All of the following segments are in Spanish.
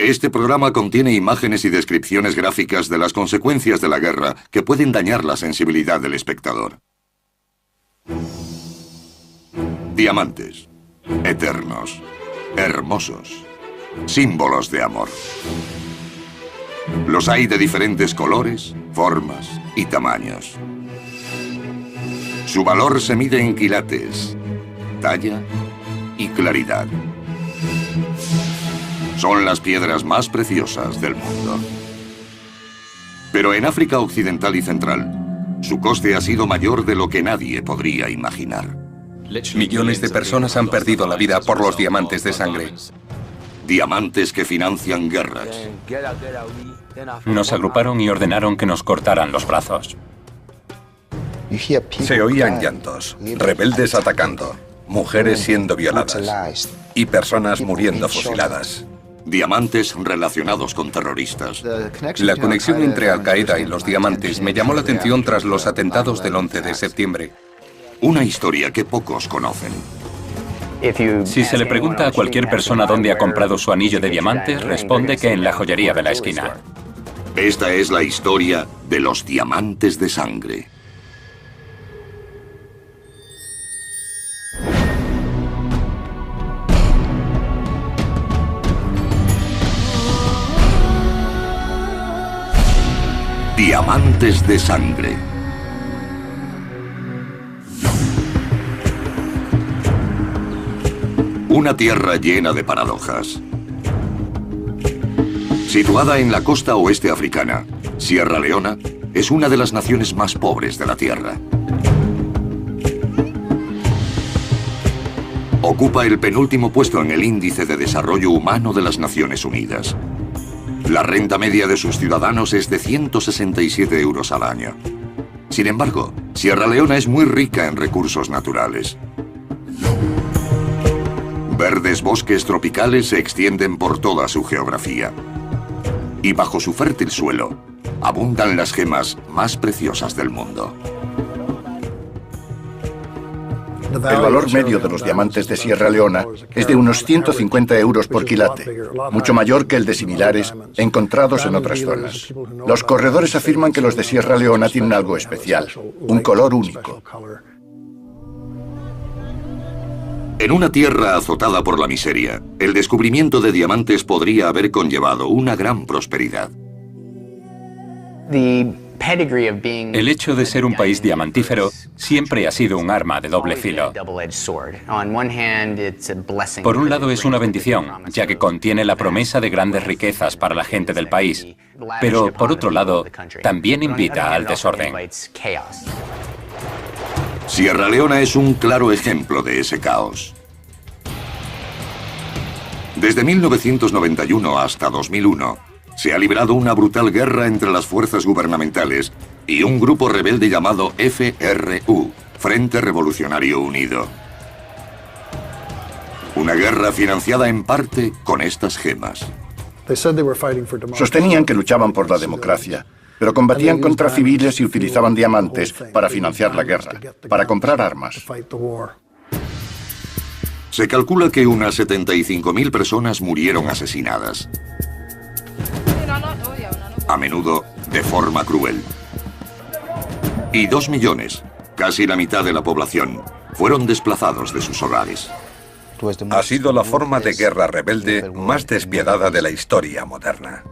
Este programa contiene imágenes y descripciones gráficas de las consecuencias de la guerra que pueden dañar la sensibilidad del espectador. Diamantes. Eternos. Hermosos. Símbolos de amor. Los hay de diferentes colores, formas y tamaños. Su valor se mide en quilates, talla y claridad. Son las piedras más preciosas del mundo. Pero en África Occidental y Central, su coste ha sido mayor de lo que nadie podría imaginar. Millones de personas han perdido la vida por los diamantes de sangre. Diamantes que financian guerras. Nos agruparon y ordenaron que nos cortaran los brazos. Se oían llantos, rebeldes atacando, mujeres siendo violadas y personas muriendo fusiladas. Diamantes relacionados con terroristas. La conexión entre Al-Qaeda y los diamantes me llamó la atención tras los atentados del 11 de septiembre. Una historia que pocos conocen. Si se le pregunta a cualquier persona dónde ha comprado su anillo de diamantes, responde que en la joyería de la esquina. Esta es la historia de los diamantes de sangre. Diamantes de sangre. Una tierra llena de paradojas. Situada en la costa oeste africana, Sierra Leona es una de las naciones más pobres de la Tierra. Ocupa el penúltimo puesto en el Índice de Desarrollo Humano de las Naciones Unidas. La renta media de sus ciudadanos es de 167 euros al año. Sin embargo, Sierra Leona es muy rica en recursos naturales. Verdes bosques tropicales se extienden por toda su geografía. Y bajo su fértil suelo, abundan las gemas más preciosas del mundo. El valor medio de los diamantes de Sierra Leona es de unos 150 euros por quilate, mucho mayor que el de similares encontrados en otras zonas. Los corredores afirman que los de Sierra Leona tienen algo especial, un color único. En una tierra azotada por la miseria, el descubrimiento de diamantes podría haber conllevado una gran prosperidad. El hecho de ser un país diamantífero siempre ha sido un arma de doble filo. Por un lado es una bendición, ya que contiene la promesa de grandes riquezas para la gente del país, pero por otro lado también invita al desorden. Sierra Leona es un claro ejemplo de ese caos. Desde 1991 hasta 2001, se ha librado una brutal guerra entre las fuerzas gubernamentales y un grupo rebelde llamado FRU, Frente Revolucionario Unido. Una guerra financiada en parte con estas gemas. Sostenían que luchaban por la democracia, pero combatían contra civiles y utilizaban diamantes para financiar la guerra, para comprar armas. Se calcula que unas 75.000 personas murieron asesinadas. A menudo de forma cruel. Y 2 millones, casi la mitad de la población, fueron desplazados de sus hogares. Ha sido la forma de guerra rebelde más despiadada de la historia moderna.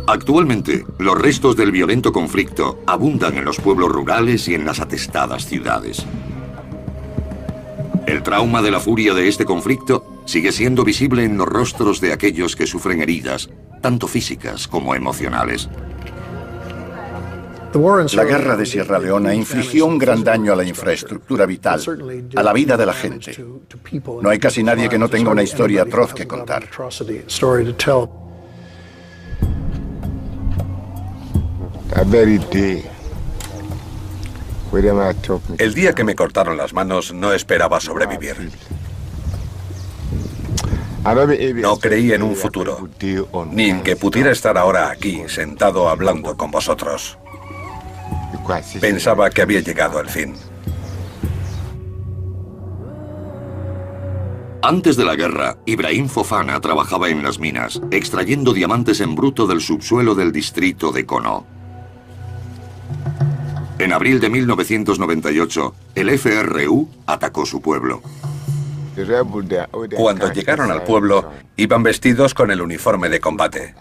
Actualmente, los restos del violento conflicto abundan en los pueblos rurales y en las atestadas ciudades. El trauma de la furia de este conflicto sigue siendo visible en los rostros de aquellos que sufren heridas, tanto físicas como emocionales. La guerra de Sierra Leona infligió un gran daño a la infraestructura vital, a la vida de la gente. No hay casi nadie que no tenga una historia atroz que contar. El día que me cortaron las manos no esperaba sobrevivir. No creí en un futuro, ni en que pudiera estar ahora aquí, sentado hablando con vosotros. Pensaba que había llegado el fin. Antes de la guerra, Ibrahim Fofana trabajaba en las minas, extrayendo diamantes en bruto del subsuelo del distrito de Kono. En abril de 1998, el FRU atacó su pueblo. Cuando llegaron al pueblo, iban vestidos con el uniforme de combate.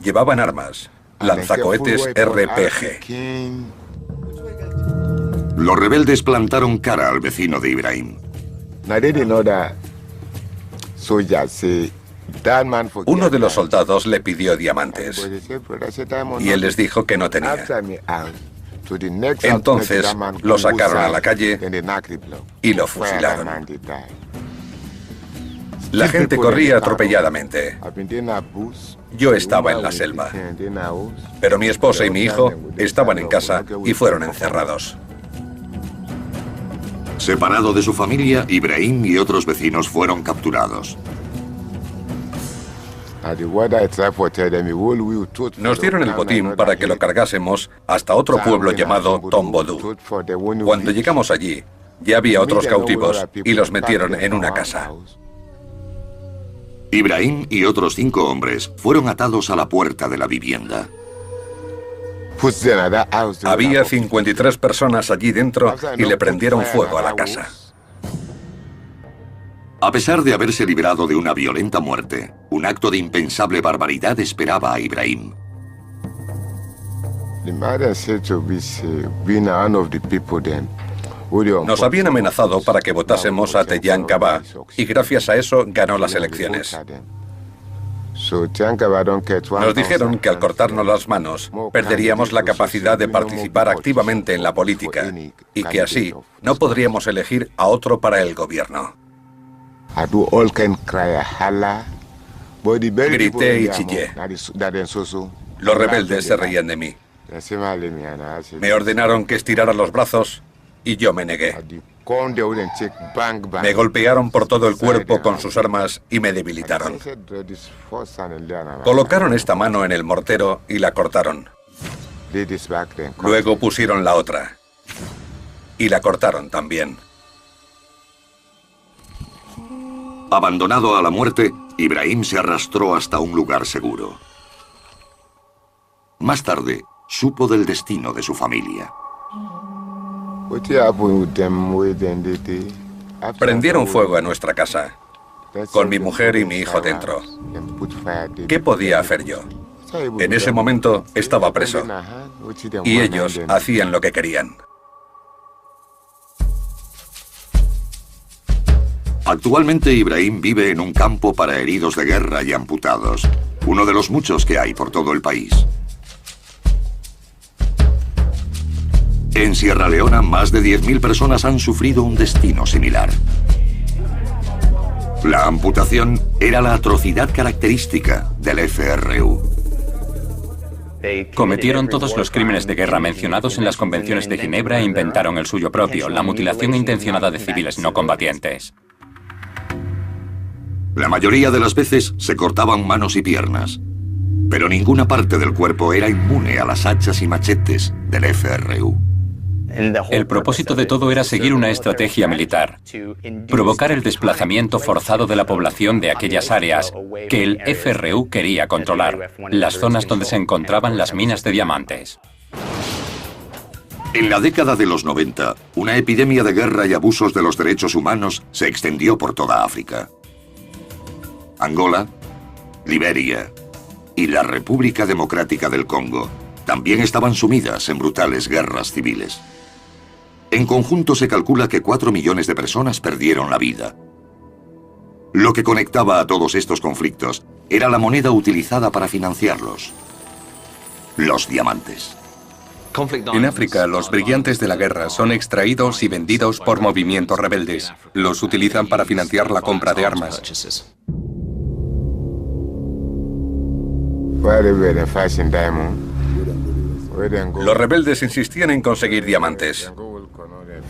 Llevaban armas, lanzacohetes RPG. Los rebeldes plantaron cara al vecino de Ibrahim. Uno de los soldados le pidió diamantes y él les dijo que no tenía. Entonces lo sacaron a la calle y lo fusilaron. La gente corría atropelladamente. Yo estaba en la selva, pero mi esposa y mi hijo estaban en casa y fueron encerrados. Separado de su familia, Ibrahim y otros vecinos fueron capturados. Nos dieron el botín para que lo cargásemos hasta otro pueblo llamado Tombodú. Cuando llegamos allí, ya había otros cautivos y los metieron en una casa. Ibrahim y otros 5 hombres fueron atados a la puerta de la vivienda. Había 53 personas allí dentro y le prendieron fuego a la casa. A pesar de haberse librado de una violenta muerte, un acto de impensable barbaridad esperaba a Ibrahim. Nos habían amenazado para que votásemos a Tejan Kaba y gracias a eso ganó las elecciones. Nos dijeron que al cortarnos las manos perderíamos la capacidad de participar activamente en la política y que así no podríamos elegir a otro para el gobierno. Grité y chillé. Los rebeldes se reían de mí. Me ordenaron que estirara los brazos y yo me negué. Me golpearon por todo el cuerpo con sus armas y me debilitaron. Colocaron esta mano en el mortero y la cortaron. Luego pusieron la otra. Y la cortaron también. Abandonado a la muerte, Ibrahim se arrastró hasta un lugar seguro. Más tarde, supo del destino de su familia. Prendieron fuego a nuestra casa, con mi mujer y mi hijo dentro. ¿Qué podía hacer yo? En ese momento estaba preso, y ellos hacían lo que querían. Actualmente Ibrahim vive en un campo para heridos de guerra y amputados, uno de los muchos que hay por todo el país. En Sierra Leona, más de 10.000 personas han sufrido un destino similar. La amputación era la atrocidad característica del FRU. Cometieron todos los crímenes de guerra mencionados en las convenciones de Ginebra e inventaron el suyo propio, la mutilación intencionada de civiles no combatientes. La mayoría de las veces se cortaban manos y piernas, pero ninguna parte del cuerpo era inmune a las hachas y machetes del FRU. El propósito de todo era seguir una estrategia militar, provocar el desplazamiento forzado de la población de aquellas áreas que el FRU quería controlar, las zonas donde se encontraban las minas de diamantes. En la década de los 90, una epidemia de guerra y abusos de los derechos humanos se extendió por toda África. Angola, Liberia y la República Democrática del Congo también estaban sumidas en brutales guerras civiles. En conjunto se calcula que 4 millones de personas perdieron la vida. Lo que conectaba a todos estos conflictos era la moneda utilizada para financiarlos: los diamantes. En África, los brillantes de la guerra son extraídos y vendidos por movimientos rebeldes. Los utilizan para financiar la compra de armas. Los rebeldes insistían en conseguir diamantes.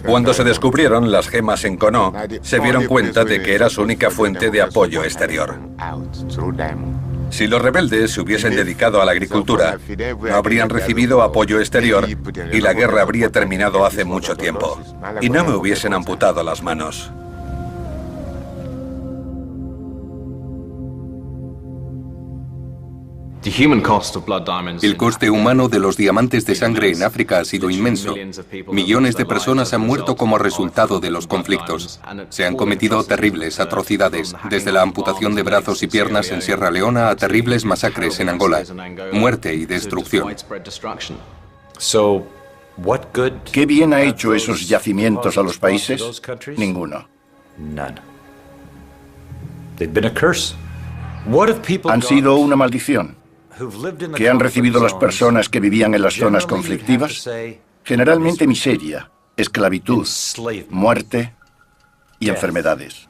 Cuando se descubrieron las gemas en Kono, se dieron cuenta de que era su única fuente de apoyo exterior. Si los rebeldes se hubiesen dedicado a la agricultura, no habrían recibido apoyo exterior y la guerra habría terminado hace mucho tiempo, y no me hubiesen amputado las manos. El coste humano de los diamantes de sangre en África ha sido inmenso. Millones de personas han muerto como resultado de los conflictos. Se han cometido terribles atrocidades, desde la amputación de brazos y piernas en Sierra Leona a terribles masacres en Angola. Muerte y destrucción. ¿Qué bien ha hecho esos yacimientos a los países? Ninguno. Han sido una maldición. ¿Qué han recibido las personas que vivían en las zonas conflictivas? Generalmente miseria, esclavitud, muerte y enfermedades.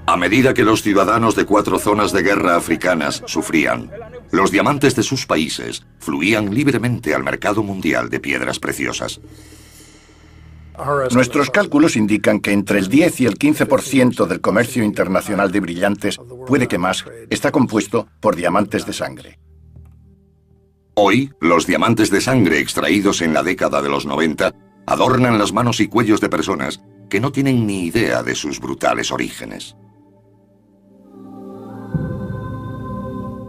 A medida que los ciudadanos de 4 zonas de guerra africanas sufrían, los diamantes de sus países fluían libremente al mercado mundial de piedras preciosas. Nuestros cálculos indican que entre el 10 y el 15% del comercio internacional de brillantes, puede que más, está compuesto por diamantes de sangre. Hoy, los diamantes de sangre extraídos en la década de los 90 adornan las manos y cuellos de personas que no tienen ni idea de sus brutales orígenes.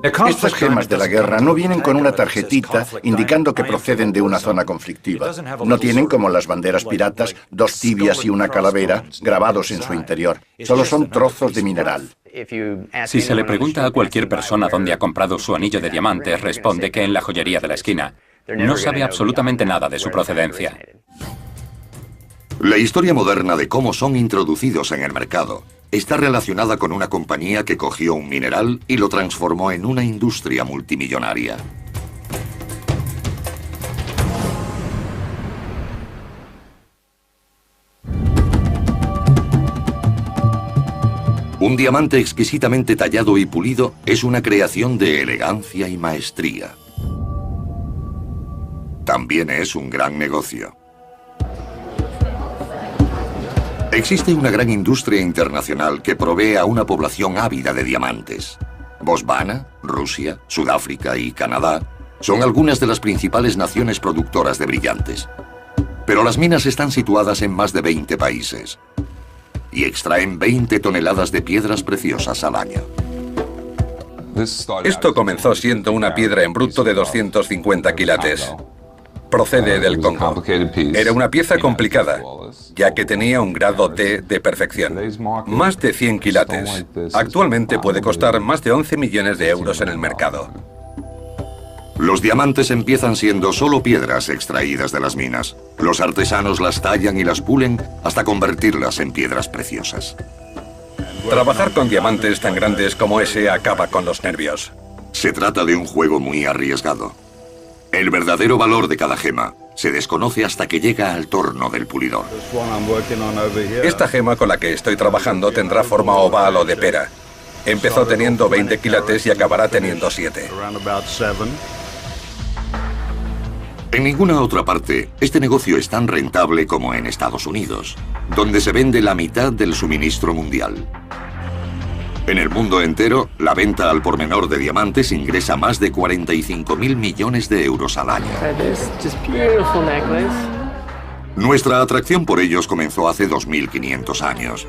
Estas gemas de la guerra no vienen con una tarjetita indicando que proceden de una zona conflictiva. No tienen, como las banderas piratas, 2 tibias y una calavera grabados en su interior. Solo son trozos de mineral. Si se le pregunta a cualquier persona dónde ha comprado su anillo de diamantes, responde que en la joyería de la esquina. No sabe absolutamente nada de su procedencia. La historia moderna de cómo son introducidos en el mercado está relacionada con una compañía que cogió un mineral y lo transformó en una industria multimillonaria. Un diamante exquisitamente tallado y pulido es una creación de elegancia y maestría. También es un gran negocio. Existe una gran industria internacional que provee a una población ávida de diamantes. Botswana, Rusia, Sudáfrica y Canadá son algunas de las principales naciones productoras de brillantes. Pero las minas están situadas en más de 20 países y extraen 20 toneladas de piedras preciosas al año. Esto comenzó siendo una piedra en bruto de 250 quilates. Procede del Congo. Era una pieza complicada, ya que tenía un grado D de perfección. Más de 100 quilates. Actualmente puede costar más de 11 millones de euros en el mercado. Los diamantes empiezan siendo solo piedras extraídas de las minas. Los artesanos las tallan y las pulen hasta convertirlas en piedras preciosas. Trabajar con diamantes tan grandes como ese acaba con los nervios. Se trata de un juego muy arriesgado. El verdadero valor de cada gema se desconoce hasta que llega al torno del pulidor. Esta gema con la que estoy trabajando tendrá forma oval o de pera. Empezó teniendo 20 quilates y acabará teniendo 7. En ninguna otra parte, este negocio es tan rentable como en Estados Unidos, donde se vende la mitad del suministro mundial. En el mundo entero, la venta al por menor de diamantes ingresa más de 45.000 millones de euros al año. Nuestra atracción por ellos comenzó hace 2.500 años.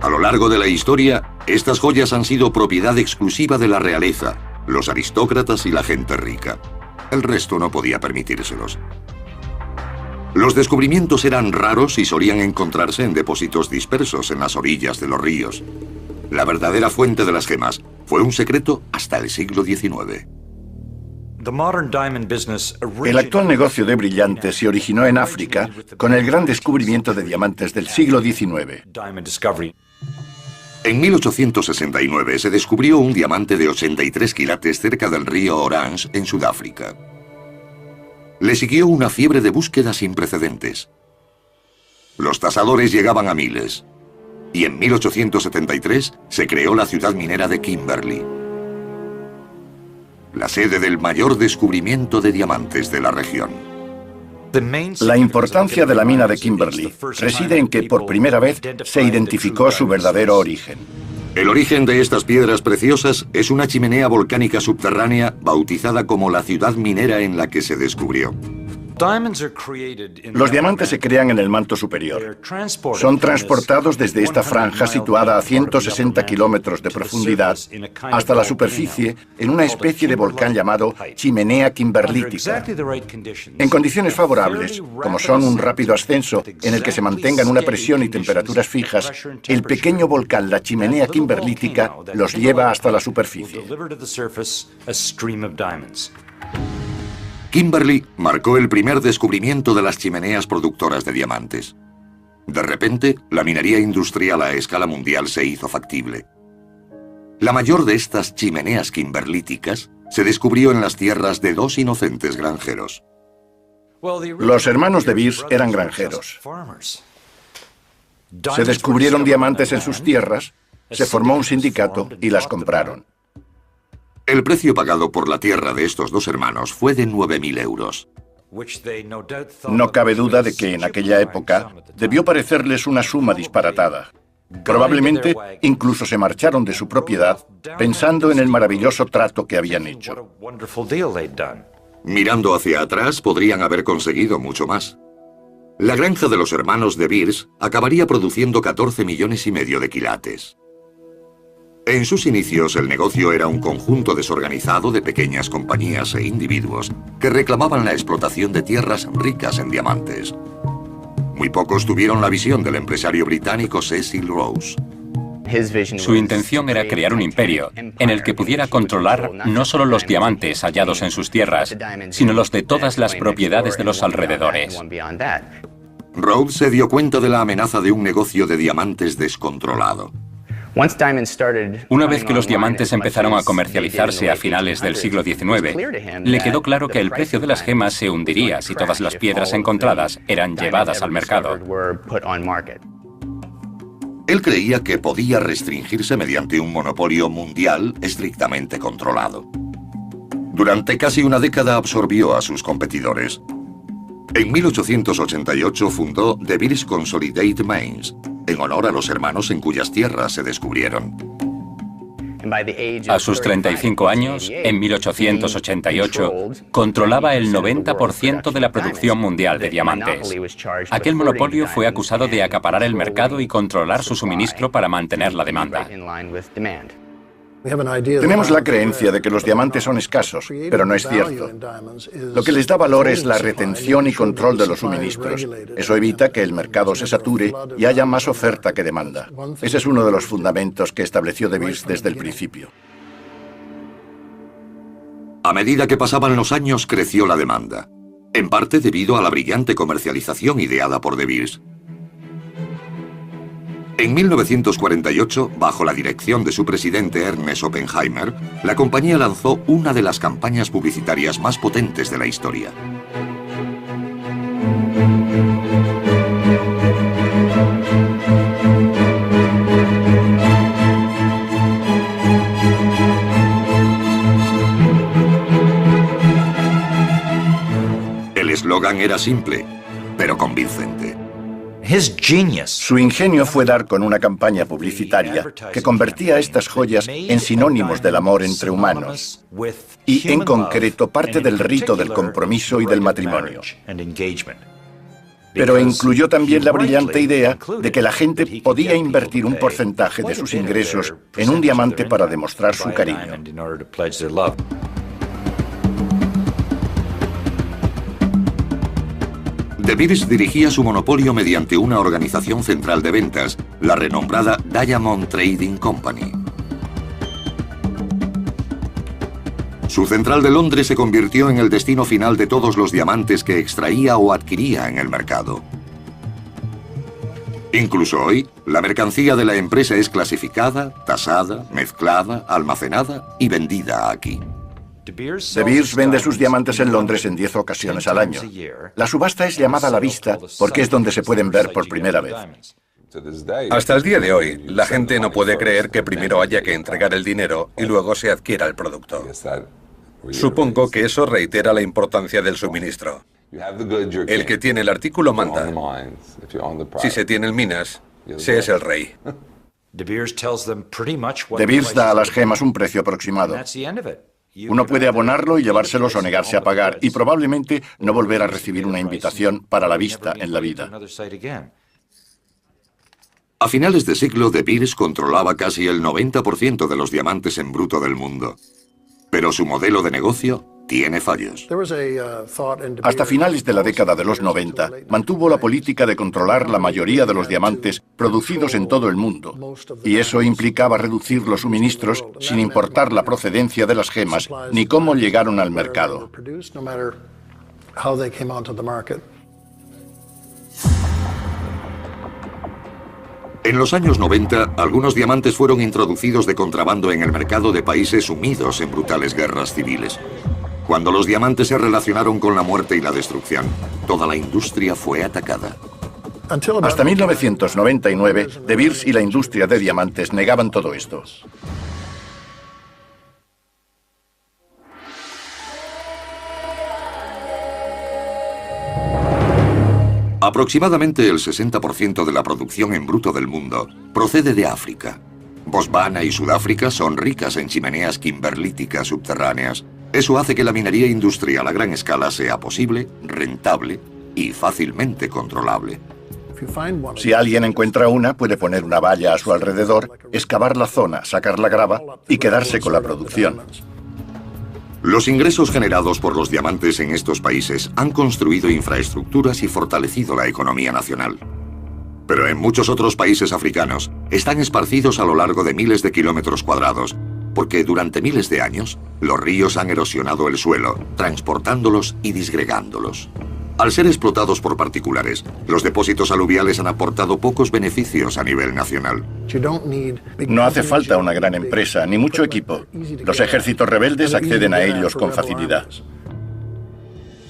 A lo largo de la historia, estas joyas han sido propiedad exclusiva de la realeza, los aristócratas y la gente rica. El resto no podía permitírselos. Los descubrimientos eran raros y solían encontrarse en depósitos dispersos en las orillas de los ríos. La verdadera fuente de las gemas fue un secreto hasta el siglo XIX. El actual negocio de brillantes se originó en África con el gran descubrimiento de diamantes del siglo XIX. En 1869 se descubrió un diamante de 83 quilates cerca del río Orange, en Sudáfrica. Le siguió una fiebre de búsqueda sin precedentes. Los tasadores llegaban a miles. Y en 1873 se creó la ciudad minera de Kimberley, la sede del mayor descubrimiento de diamantes de la región. La importancia de la mina de Kimberley reside en que por primera vez se identificó su verdadero origen. El origen de estas piedras preciosas es una chimenea volcánica subterránea bautizada como la ciudad minera en la que se descubrió. Los diamantes se crean en el manto superior. Son transportados desde esta franja situada a 160 kilómetros de profundidad hasta la superficie en una especie de volcán llamado chimenea kimberlítica. En condiciones favorables, como son un rápido ascenso en el que se mantengan una presión y temperaturas fijas, el pequeño volcán, la chimenea kimberlítica, los lleva hasta la superficie. Kimberley marcó el primer descubrimiento de las chimeneas productoras de diamantes. De repente, la minería industrial a escala mundial se hizo factible. La mayor de estas chimeneas kimberlíticas se descubrió en las tierras de dos inocentes granjeros. Los hermanos de Beers eran granjeros. Se descubrieron diamantes en sus tierras, se formó un sindicato y las compraron. El precio pagado por la tierra de estos dos hermanos fue de 9.000 euros. No cabe duda de que en aquella época debió parecerles una suma disparatada. Probablemente incluso se marcharon de su propiedad pensando en el maravilloso trato que habían hecho. Mirando hacia atrás, podrían haber conseguido mucho más. La granja de los hermanos de Beers acabaría produciendo 14,5 millones de quilates. En sus inicios, el negocio era un conjunto desorganizado de pequeñas compañías e individuos que reclamaban la explotación de tierras ricas en diamantes. Muy pocos tuvieron la visión del empresario británico Cecil Rose. Su intención era crear un imperio en el que pudiera controlar no solo los diamantes hallados en sus tierras, sino los de todas las propiedades de los alrededores. Rhodes se dio cuenta de la amenaza de un negocio de diamantes descontrolado. Una vez que los diamantes empezaron a comercializarse a finales del siglo XIX, le quedó claro que el precio de las gemas se hundiría si todas las piedras encontradas eran llevadas al mercado. Él creía que podía restringirse mediante un monopolio mundial estrictamente controlado. Durante casi una década absorbió a sus competidores. En 1888 fundó The Beers Consolidated Mines, en honor a los hermanos en cuyas tierras se descubrieron. A sus 35 años, en 1888, controlaba el 90% de la producción mundial de diamantes. Aquel monopolio fue acusado de acaparar el mercado y controlar su suministro para mantener la demanda. Tenemos la creencia de que los diamantes son escasos, pero no es cierto. Lo que les da valor es la retención y control de los suministros. Eso evita que el mercado se sature y haya más oferta que demanda. Ese es uno de los fundamentos que estableció De Beers desde el principio. A medida que pasaban los años, creció la demanda, en parte debido a la brillante comercialización ideada por De Beers. En 1948, bajo la dirección de su presidente Ernest Oppenheimer, la compañía lanzó una de las campañas publicitarias más potentes de la historia. El eslogan era simple, pero convincente. Su ingenio fue dar con una campaña publicitaria que convertía estas joyas en sinónimos del amor entre humanos y, en concreto, parte del rito del compromiso y del matrimonio. Pero incluyó también la brillante idea de que la gente podía invertir un porcentaje de sus ingresos en un diamante para demostrar su cariño. De Beers dirigía su monopolio mediante una organización central de ventas, la renombrada Diamond Trading Company. Su central de Londres se convirtió en el destino final de todos los diamantes que extraía o adquiría en el mercado. Incluso hoy, la mercancía de la empresa es clasificada, tasada, mezclada, almacenada y vendida aquí. De Beers vende sus diamantes en Londres en 10 ocasiones al año. La subasta es llamada a la vista porque es donde se pueden ver por primera vez. Hasta el día de hoy, la gente no puede creer que primero haya que entregar el dinero y luego se adquiera el producto. Supongo que eso reitera la importancia del suministro. El que tiene el artículo manda. Si se tiene el minas, se es el rey. De Beers da a las gemas un precio aproximado. Uno puede abonarlo y llevárselos o negarse a pagar, y probablemente no volver a recibir una invitación para la vista en la vida. A finales de siglo, De Beers controlaba casi el 90% de los diamantes en bruto del mundo. Pero su modelo de negocio tiene fallos. Hasta finales de la década de los 90, mantuvo la política de controlar la mayoría de los diamantes producidos en todo el mundo, y eso implicaba reducir los suministros sin importar la procedencia de las gemas ni cómo llegaron al mercado. En los años 90, algunos diamantes fueron introducidos de contrabando en el mercado de países sumidos en brutales guerras civiles. Cuando los diamantes se relacionaron con la muerte y la destrucción, toda la industria fue atacada. Hasta 1999, De Beers y la industria de diamantes negaban todo esto. Aproximadamente el 60% de la producción en bruto del mundo procede de África. Botswana y Sudáfrica son ricas en chimeneas kimberlíticas subterráneas. Eso hace que la minería industrial a gran escala sea posible, rentable y fácilmente controlable. Si alguien encuentra una, puede poner una valla a su alrededor, excavar la zona, sacar la grava y quedarse con la producción. Los ingresos generados por los diamantes en estos países han construido infraestructuras y fortalecido la economía nacional. Pero en muchos otros países africanos están esparcidos a lo largo de miles de kilómetros cuadrados, porque durante miles de años los ríos han erosionado el suelo, transportándolos y disgregándolos. Al ser explotados por particulares, los depósitos aluviales han aportado pocos beneficios a nivel nacional. No hace falta una gran empresa, ni mucho equipo. Los ejércitos rebeldes acceden a ellos con facilidad.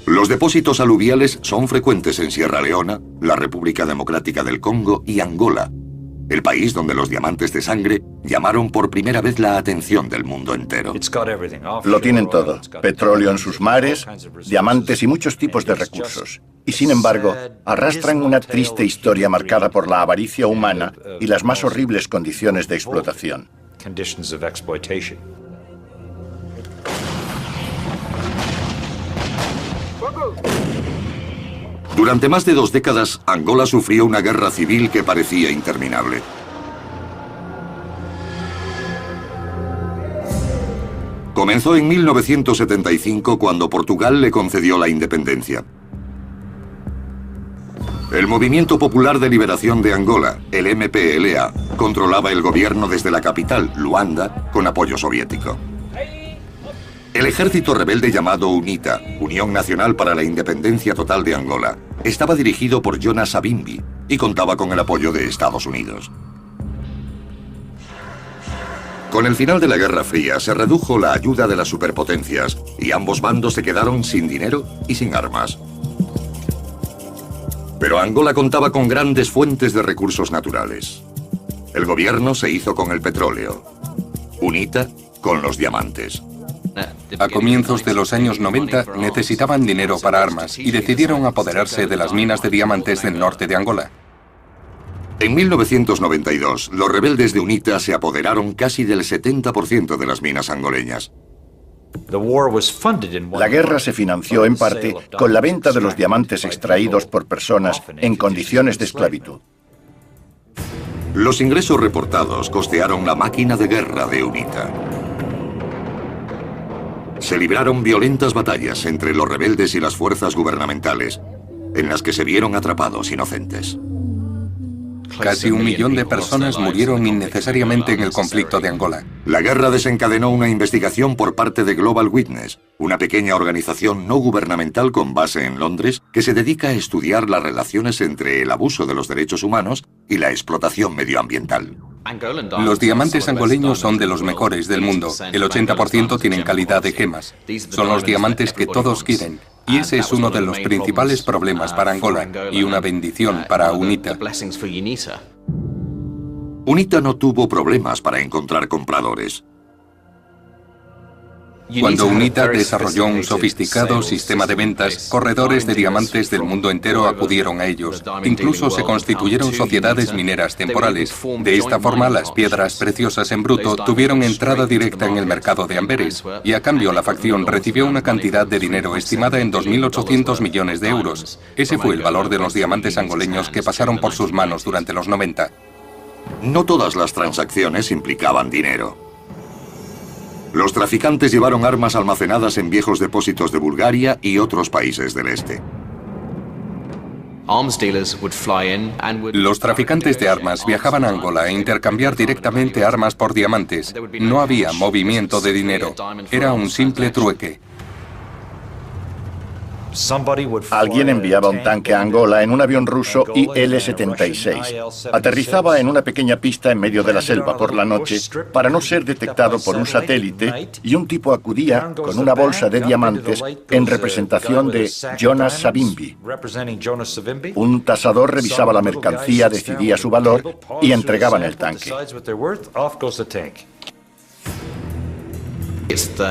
Los depósitos aluviales son frecuentes en Sierra Leona, la República Democrática del Congo y Angola, el país donde los diamantes de sangre llamaron por primera vez la atención del mundo entero. Lo tienen todo: petróleo en sus mares, diamantes y muchos tipos de recursos. Y sin embargo, arrastran una triste historia marcada por la avaricia humana y las más horribles condiciones de explotación. Durante más de 2 décadas, Angola sufrió una guerra civil que parecía interminable. Comenzó en 1975 cuando Portugal le concedió la independencia. El Movimiento Popular de Liberación de Angola, el MPLA, controlaba el gobierno desde la capital, Luanda, con apoyo soviético. El ejército rebelde llamado UNITA, Unión Nacional para la Independencia Total de Angola, estaba dirigido por Jonas Savimbi y contaba con el apoyo de Estados Unidos. Con el final de la Guerra Fría se redujo la ayuda de las superpotencias y ambos bandos se quedaron sin dinero y sin armas. Pero Angola contaba con grandes fuentes de recursos naturales. El gobierno se hizo con el petróleo, UNITA con los diamantes. A comienzos de los años 90 necesitaban dinero para armas y decidieron apoderarse de las minas de diamantes del norte de Angola. En 1992, los rebeldes de UNITA se apoderaron casi del 70% de las minas angoleñas. La guerra se financió en parte con la venta de los diamantes extraídos por personas en condiciones de esclavitud. Los ingresos reportados costearon la máquina de guerra de UNITA. Se libraron violentas batallas entre los rebeldes y las fuerzas gubernamentales, en las que se vieron atrapados inocentes. Casi 1 millón de personas murieron innecesariamente en el conflicto de Angola. La guerra desencadenó una investigación por parte de Global Witness, una pequeña organización no gubernamental con base en Londres que se dedica a estudiar las relaciones entre el abuso de los derechos humanos y la explotación medioambiental. Los diamantes angoleños son de los mejores del mundo. El 80% tienen calidad de gemas. Son los diamantes que todos quieren. Y ese es uno de los principales problemas para Angola y una bendición para UNITA. UNITA no tuvo problemas para encontrar compradores. Cuando UNITA desarrolló un sofisticado sistema de ventas, corredores de diamantes del mundo entero acudieron a ellos. Incluso se constituyeron sociedades mineras temporales. De esta forma, las piedras preciosas en bruto tuvieron entrada directa en el mercado de Amberes, y a cambio la facción recibió una cantidad de dinero estimada en 2.800 millones de euros. Ese fue el valor de los diamantes angoleños que pasaron por sus manos durante los 90. No todas las transacciones implicaban dinero. Los traficantes llevaron armas almacenadas en viejos depósitos de Bulgaria y otros países del este. Los traficantes de armas viajaban a Angola a intercambiar directamente armas por diamantes. No había movimiento de dinero. Era un simple trueque. Alguien enviaba un tanque a Angola en un avión ruso IL-76. Aterrizaba en una pequeña pista en medio de la selva por la noche para no ser detectado por un satélite, y un tipo acudía con una bolsa de diamantes en representación de Jonas Savimbi. Un tasador revisaba la mercancía, decidía su valor y entregaban el tanque.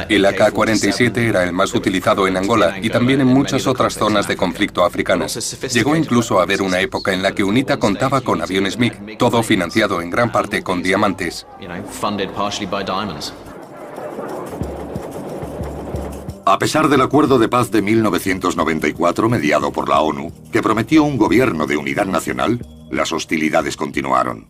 El AK-47 era el más utilizado en Angola y también en muchas otras zonas de conflicto africanas. Llegó incluso a haber una época en la que UNITA contaba con aviones MiG, todo financiado en gran parte con diamantes. A pesar del acuerdo de paz de 1994 mediado por la ONU, que prometió un gobierno de unidad nacional, las hostilidades continuaron.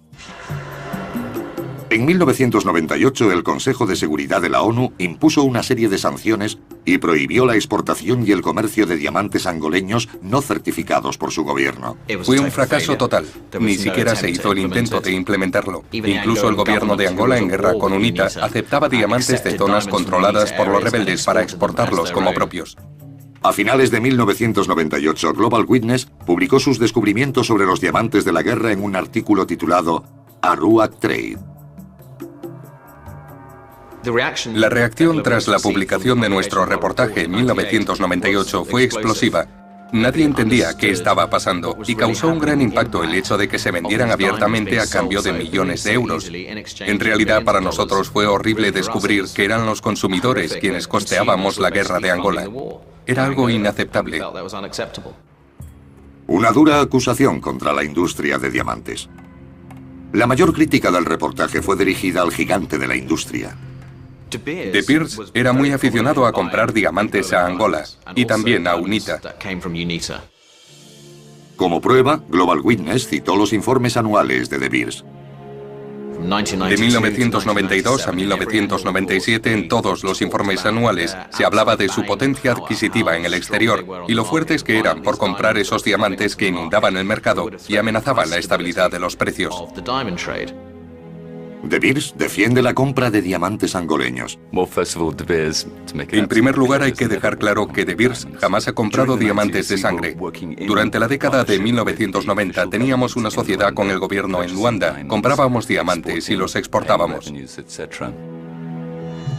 En 1998, el Consejo de Seguridad de la ONU impuso una serie de sanciones y prohibió la exportación y el comercio de diamantes angoleños no certificados por su gobierno. Fue un fracaso total. Ni siquiera se hizo el intento de implementarlo. Incluso el gobierno de Angola, en guerra con UNITA, aceptaba diamantes de zonas controladas por los rebeldes para exportarlos como propios. A finales de 1998, Global Witness publicó sus descubrimientos sobre los diamantes de la guerra en un artículo titulado Aruac Trade. La reacción tras la publicación de nuestro reportaje en 1998 fue explosiva. Nadie entendía qué estaba pasando y causó un gran impacto el hecho de que se vendieran abiertamente a cambio de millones de euros. En realidad, para nosotros fue horrible descubrir que eran los consumidores quienes costeábamos la guerra de Angola. Era algo inaceptable. Una dura acusación contra la industria de diamantes. La mayor crítica del reportaje fue dirigida al gigante de la industria. De Beers era muy aficionado a comprar diamantes a Angola y también a UNITA. Como prueba, Global Witness citó los informes anuales de De Beers. De 1992 a 1997, en todos los informes anuales, se hablaba de su potencia adquisitiva en el exterior y lo fuertes que eran por comprar esos diamantes que inundaban el mercado y amenazaban la estabilidad de los precios. De Beers defiende la compra de diamantes angoleños. En primer lugar, hay que dejar claro que De Beers jamás ha comprado diamantes de sangre. Durante la década de 1990 teníamos una sociedad con el gobierno en Luanda, comprábamos diamantes y los exportábamos.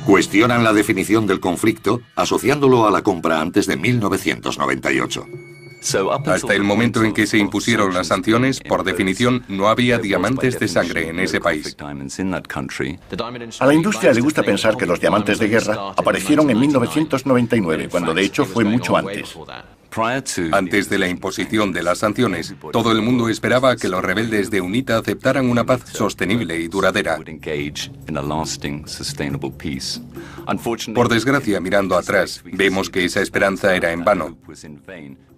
Cuestionan la definición del conflicto, asociándolo a la compra antes de 1998. Hasta el momento en que se impusieron las sanciones, por definición, no había diamantes de sangre en ese país. A la industria le gusta pensar que los diamantes de guerra aparecieron en 1999, cuando de hecho fue mucho antes. Antes de la imposición de las sanciones, todo el mundo esperaba que los rebeldes de UNITA aceptaran una paz sostenible y duradera. Por desgracia, mirando atrás, vemos que esa esperanza era en vano.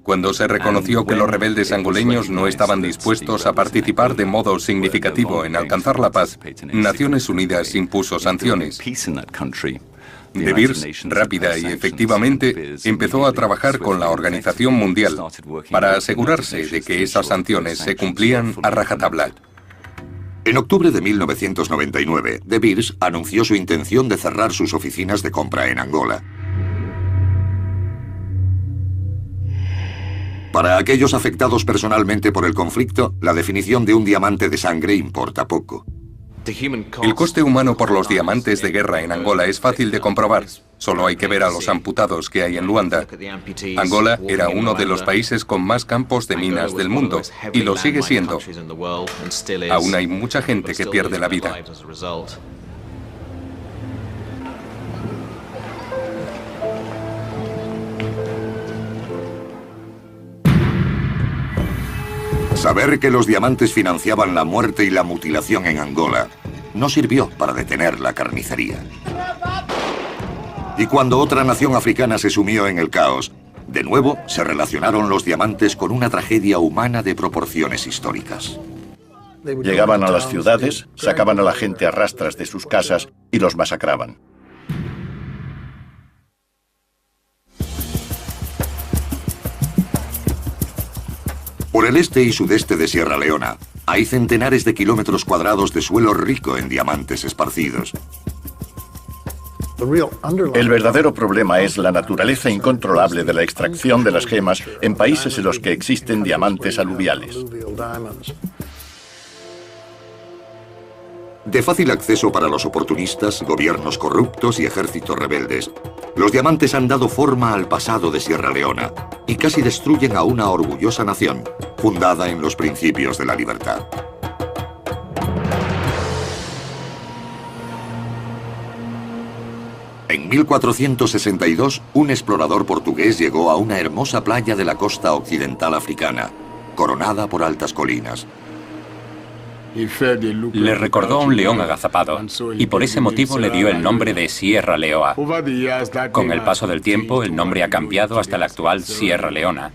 Cuando se reconoció que los rebeldes angoleños no estaban dispuestos a participar de modo significativo en alcanzar la paz, Naciones Unidas impuso sanciones. De Beers, rápida y efectivamente, empezó a trabajar con la Organización Mundial para asegurarse de que esas sanciones se cumplían a rajatabla. En octubre de 1999, De Beers anunció su intención de cerrar sus oficinas de compra en Angola. Para aquellos afectados personalmente por el conflicto, la definición de un diamante de sangre importa poco. El coste humano por los diamantes de guerra en Angola es fácil de comprobar. Solo hay que ver a los amputados que hay en Luanda. Angola era uno de los países con más campos de minas del mundo, y lo sigue siendo. Aún hay mucha gente que pierde la vida. Saber que los diamantes financiaban la muerte y la mutilación en Angola no sirvió para detener la carnicería. Y cuando otra nación africana se sumió en el caos, de nuevo se relacionaron los diamantes con una tragedia humana de proporciones históricas. Llegaban a las ciudades, sacaban a la gente a rastras de sus casas y los masacraban. Por el este y sudeste de Sierra Leona, hay centenares de kilómetros cuadrados de suelo rico en diamantes esparcidos. El verdadero problema es la naturaleza incontrolable de la extracción de las gemas en países en los que existen diamantes aluviales. De fácil acceso para los oportunistas, gobiernos corruptos y ejércitos rebeldes, los diamantes han dado forma al pasado de Sierra Leona y casi destruyen a una orgullosa nación, fundada en los principios de la libertad. En 1462, un explorador portugués llegó a una hermosa playa de la costa occidental africana, coronada por altas colinas. Le recordó a un león agazapado y por ese motivo le dio el nombre de Sierra Leoa. Con el paso del tiempo, el nombre ha cambiado hasta la actual Sierra Leona.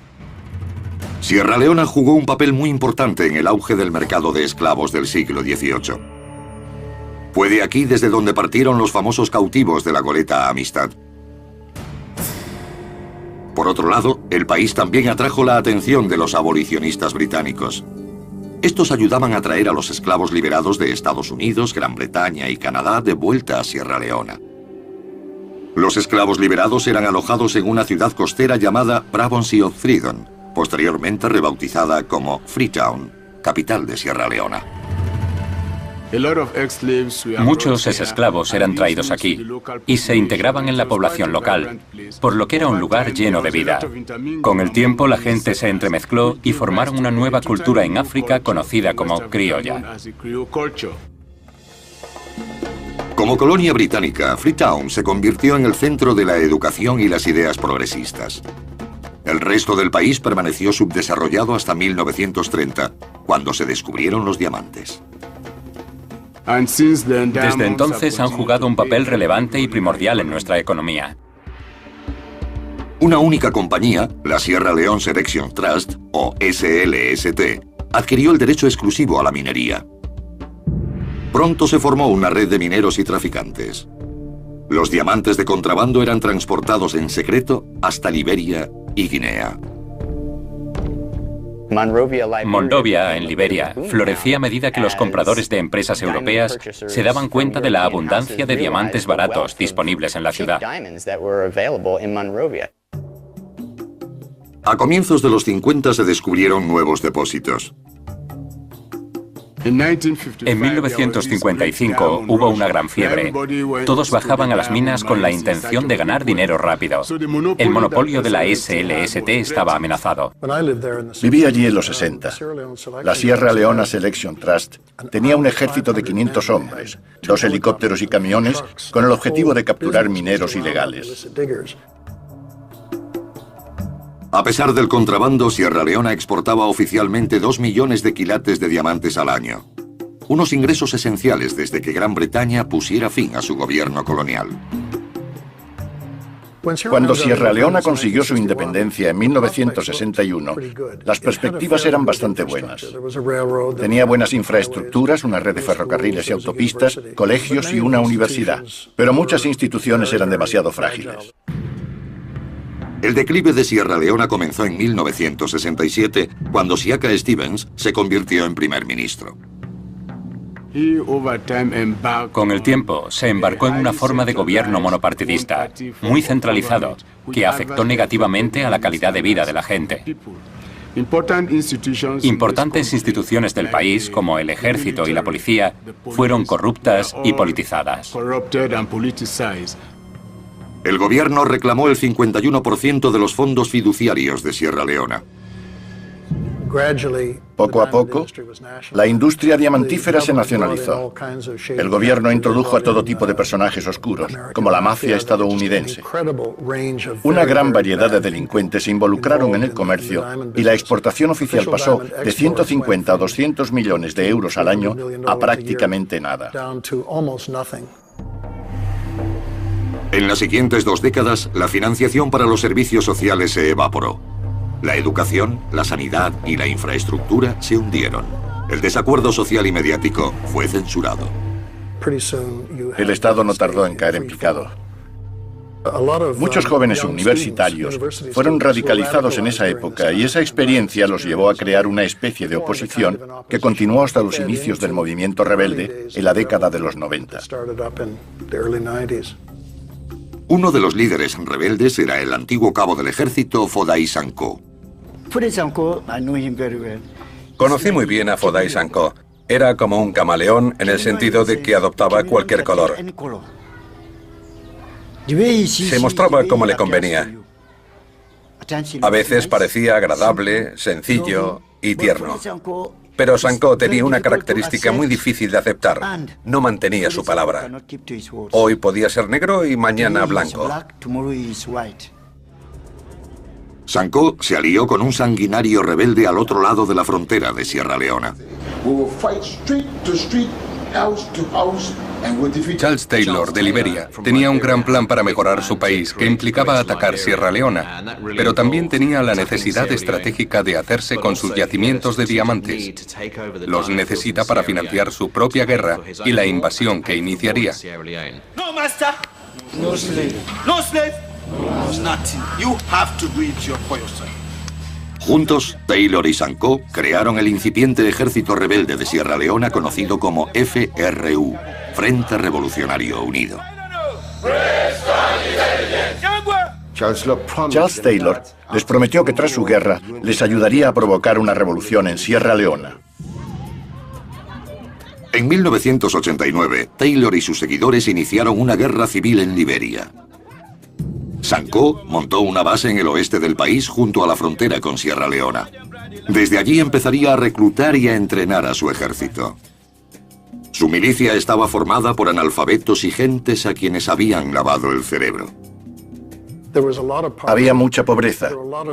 Sierra Leona jugó un papel muy importante en el auge del mercado de esclavos del siglo XVIII. Fue de aquí desde donde partieron los famosos cautivos de la goleta Amistad. Por otro lado, el país también atrajo la atención de los abolicionistas británicos. Estos ayudaban a traer a los esclavos liberados de Estados Unidos, Gran Bretaña y Canadá de vuelta a Sierra Leona. Los esclavos liberados eran alojados en una ciudad costera llamada Brabonsea of Freedom, posteriormente rebautizada como Freetown, capital de Sierra Leona. Muchos esclavos eran traídos aquí y se integraban en la población local, por lo que era un lugar lleno de vida. Con el tiempo la gente se entremezcló y formaron una nueva cultura en África conocida como criolla. Como colonia británica, Freetown se convirtió en el centro de la educación y las ideas progresistas. El resto del país permaneció subdesarrollado hasta 1930, cuando se descubrieron los diamantes. Desde entonces han jugado un papel relevante y primordial en nuestra economía. Una única compañía, la Sierra Leone Selection Trust, o SLST, adquirió el derecho exclusivo a la minería. Pronto se formó una red de mineros y traficantes. Los diamantes de contrabando eran transportados en secreto hasta Liberia y Guinea. Monrovia, en Liberia, florecía a medida que los compradores de empresas europeas se daban cuenta de la abundancia de diamantes baratos disponibles en la ciudad. A comienzos de los 50 se descubrieron nuevos depósitos. En 1955 hubo una gran fiebre. Todos bajaban a las minas con la intención de ganar dinero rápido. El monopolio de la SLST estaba amenazado. Viví allí en los 60. La Sierra Leona Selection Trust tenía un ejército de 500 hombres, 2 helicópteros y camiones, con el objetivo de capturar mineros ilegales. A pesar del contrabando, Sierra Leona exportaba oficialmente 2 millones de quilates de diamantes al año. Unos ingresos esenciales desde que Gran Bretaña pusiera fin a su gobierno colonial. Cuando Sierra Leona consiguió su independencia en 1961, las perspectivas eran bastante buenas. Tenía buenas infraestructuras, una red de ferrocarriles y autopistas, colegios y una universidad, pero muchas instituciones eran demasiado frágiles. El declive de Sierra Leona comenzó en 1967, cuando Siaka Stevens se convirtió en primer ministro. Con el tiempo, se embarcó en una forma de gobierno monopartidista, muy centralizado, que afectó negativamente a la calidad de vida de la gente. Importantes instituciones del país, como el ejército y la policía, fueron corruptas y politizadas. El gobierno reclamó el 51% de los fondos fiduciarios de Sierra Leona. Poco a poco, la industria diamantífera se nacionalizó. El gobierno introdujo a todo tipo de personajes oscuros, como la mafia estadounidense. Una gran variedad de delincuentes se involucraron en el comercio y la exportación oficial pasó de 150 a 200 millones de euros al año a prácticamente nada. En las siguientes 2 décadas, la financiación para los servicios sociales se evaporó. La educación, la sanidad y la infraestructura se hundieron. El desacuerdo social y mediático fue censurado. El Estado no tardó en caer en picado. Muchos jóvenes universitarios fueron radicalizados en esa época y esa experiencia los llevó a crear una especie de oposición que continuó hasta los inicios del movimiento rebelde en la década de los 90. Uno de los líderes rebeldes era el antiguo cabo del ejército Foday Sankoh. Conocí muy bien a Foday Sankoh. Era como un camaleón en el sentido de que adoptaba cualquier color. Se mostraba como le convenía. A veces parecía agradable, sencillo y tierno. Pero Sankoh tenía una característica muy difícil de aceptar. No mantenía su palabra. Hoy podía ser negro y mañana blanco. Sankoh se alió con un sanguinario rebelde al otro lado de la frontera de Sierra Leona. Charles Taylor, de Liberia, tenía un gran plan para mejorar su país, que implicaba atacar Sierra Leona, pero también tenía la necesidad estratégica de hacerse con sus yacimientos de diamantes. Los necesita para financiar su propia guerra y la invasión que iniciaría. No, master. No slave. No slave. Nothing. You have to do it for yourself. Juntos, Taylor y Sankoh crearon el incipiente ejército rebelde de Sierra Leona conocido como FRU, Frente Revolucionario Unido. Charles Taylor les prometió que tras su guerra les ayudaría a provocar una revolución en Sierra Leona. En 1989, Taylor y sus seguidores iniciaron una guerra civil en Liberia. Sankoh montó una base en el oeste del país junto a la frontera con Sierra Leona. Desde allí empezaría a reclutar y a entrenar a su ejército. Su milicia estaba formada por analfabetos y gentes a quienes habían lavado el cerebro. Había mucha pobreza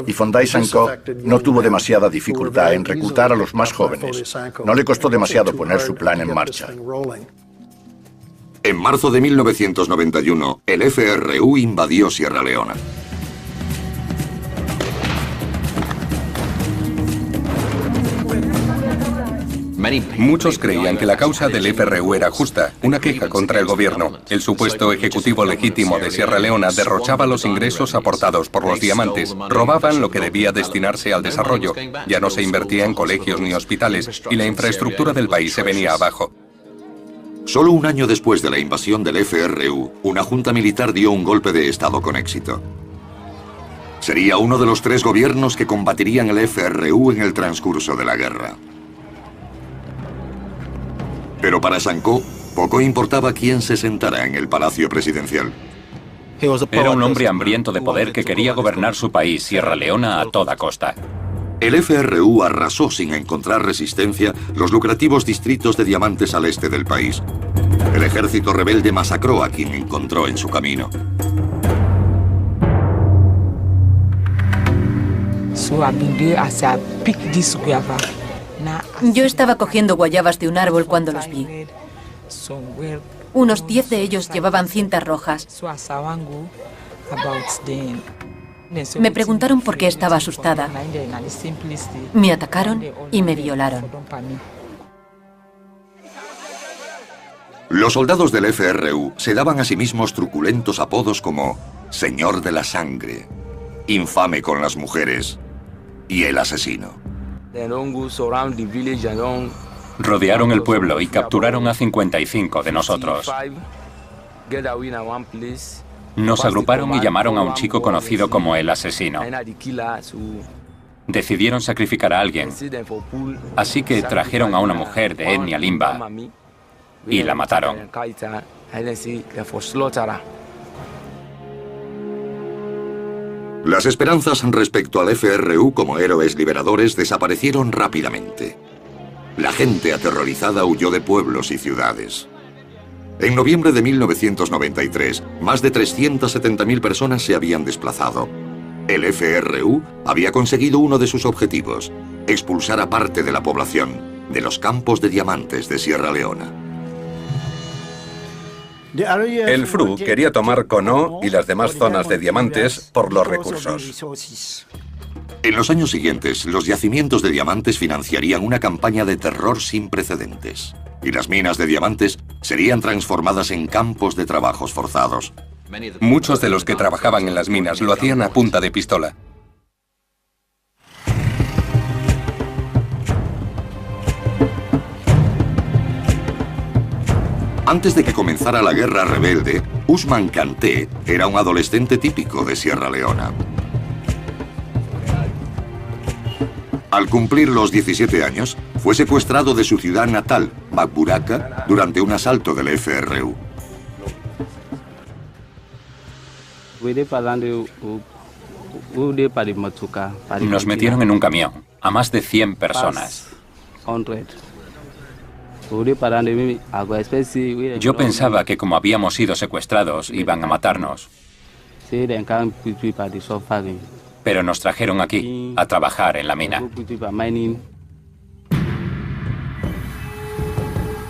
y Foday Sankoh no tuvo demasiada dificultad en reclutar a los más jóvenes. No le costó demasiado poner su plan en marcha. En marzo de 1991, el FRU invadió Sierra Leona. Muchos creían que la causa del FRU era justa, una queja contra el gobierno. El supuesto ejecutivo legítimo de Sierra Leona derrochaba los ingresos aportados por los diamantes, robaban lo que debía destinarse al desarrollo, ya no se invertía en colegios ni hospitales, y la infraestructura del país se venía abajo. Solo un año después de la invasión del FRU, una junta militar dio un golpe de estado con éxito. Sería uno de los 3 gobiernos que combatirían el FRU en el transcurso de la guerra. Pero para Sankoh, poco importaba quién se sentara en el palacio presidencial. Era un hombre hambriento de poder que quería gobernar su país, Sierra Leona, a toda costa. El FRU arrasó sin encontrar resistencia los lucrativos distritos de diamantes al este del país. El ejército rebelde masacró a quien encontró en su camino. Yo estaba cogiendo guayabas de un árbol cuando los vi. Unos 10 de ellos llevaban cintas rojas. Me preguntaron por qué estaba asustada. Me atacaron y me violaron. Los soldados del FRU se daban a sí mismos truculentos apodos como Señor de la Sangre, Infame con las Mujeres y El Asesino. Rodearon el pueblo y capturaron a 55 de nosotros. Nos agruparon y llamaron a un chico conocido como El Asesino. Decidieron sacrificar a alguien, así que trajeron a una mujer de etnia limba y la mataron. Las esperanzas respecto al FRU como héroes liberadores desaparecieron rápidamente. La gente aterrorizada huyó de pueblos y ciudades. En noviembre de 1993, más de 370.000 personas se habían desplazado. El FRU había conseguido uno de sus objetivos: expulsar a parte de la población de los campos de diamantes de Sierra Leona. El FRU quería tomar Kono y las demás zonas de diamantes por los recursos. En los años siguientes, los yacimientos de diamantes financiarían una campaña de terror sin precedentes. Y las minas de diamantes serían transformadas en campos de trabajos forzados. Muchos de los que trabajaban en las minas lo hacían a punta de pistola. Antes de que comenzara la guerra rebelde, Usman Kanté era un adolescente típico de Sierra Leona. Al cumplir los 17 años, fue secuestrado de su ciudad natal, Magburaka, durante un asalto del FRU. Nos metieron en un camión, a más de 100 personas. Yo pensaba que como habíamos sido secuestrados, iban a matarnos. Pero nos trajeron aquí, a trabajar en la mina.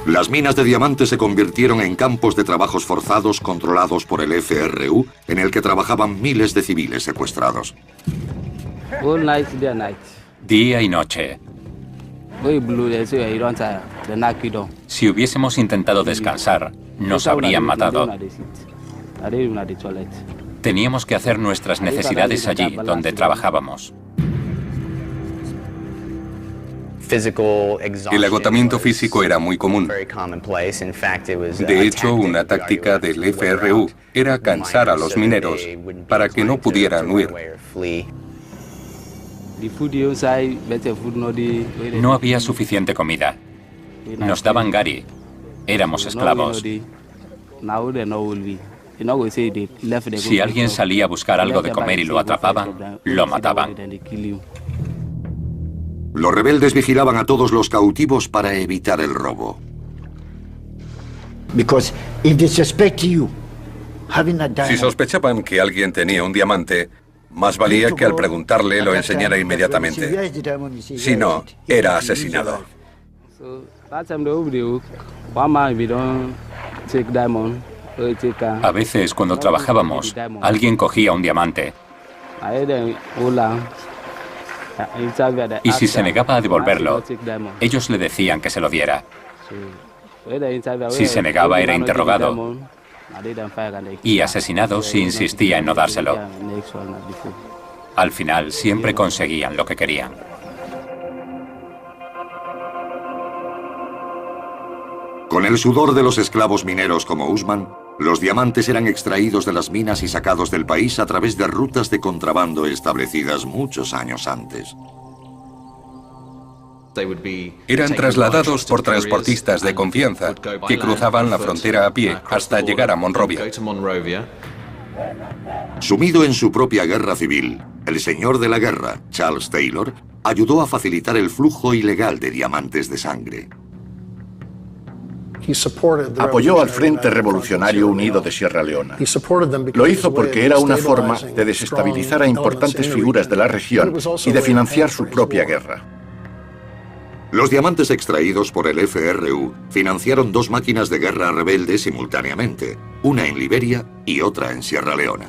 Las minas de diamantes se convirtieron en campos de trabajos forzados controlados por el FRU, en el que trabajaban miles de civiles secuestrados. Día y noche. Si hubiésemos intentado descansar, nos habrían matado. Teníamos que hacer nuestras necesidades allí, donde trabajábamos. El agotamiento físico era muy común. De hecho, una táctica del FRU era cansar a los mineros para que no pudieran huir. No había suficiente comida. Nos daban gari. Éramos esclavos. Si alguien salía a buscar algo de comer y lo atrapaban, lo mataban. Los rebeldes vigilaban a todos los cautivos para evitar el robo. Si sospechaban que alguien tenía un diamante, más valía que al preguntarle lo enseñara inmediatamente. Si no, era asesinado. A veces, cuando trabajábamos, alguien cogía un diamante. Y si se negaba a devolverlo, ellos le decían que se lo diera. Si se negaba, era interrogado y asesinado si insistía en no dárselo. Al final, siempre conseguían lo que querían. Con el sudor de los esclavos mineros como Usman, los diamantes eran extraídos de las minas y sacados del país a través de rutas de contrabando establecidas muchos años antes. Eran trasladados por transportistas de confianza que cruzaban la frontera a pie hasta llegar a Monrovia. Sumido en su propia guerra civil, el señor de la guerra, Charles Taylor, ayudó a facilitar el flujo ilegal de diamantes de sangre. Apoyó al Frente Revolucionario Unido de Sierra Leona. Lo hizo porque era una forma de desestabilizar a importantes figuras de la región y de financiar su propia guerra. Los diamantes extraídos por el FRU financiaron dos máquinas de guerra rebeldes simultáneamente, una en Liberia y otra en Sierra Leona.